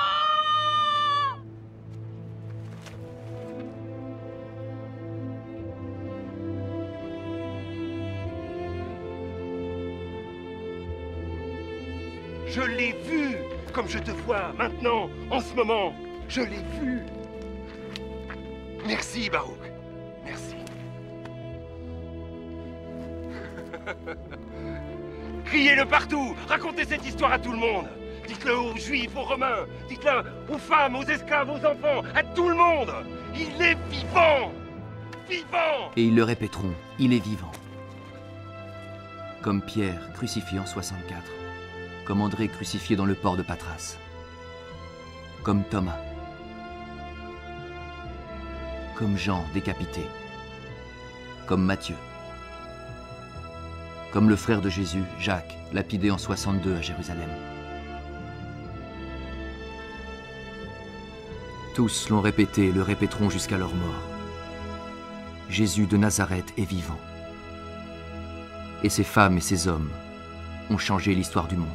Je l'ai vu, comme je te vois maintenant, en ce moment. Je l'ai vu. Merci, Baruch. Merci. Criez-le partout. Racontez cette histoire à tout le monde. Dites-le aux Juifs, aux Romains. Dites-le aux femmes, aux esclaves, aux enfants, à tout le monde. Il est vivant. Vivant. Et ils le répéteront, il est vivant. Comme Pierre, crucifié en 64. Comme André, crucifié dans le port de Patras. Comme Thomas. Comme Jean, décapité. Comme Matthieu. Comme le frère de Jésus, Jacques, lapidé en 62 à Jérusalem. Tous l'ont répété et le répéteront jusqu'à leur mort. Jésus de Nazareth est vivant. Et ces femmes et ces hommes ont changé l'histoire du monde.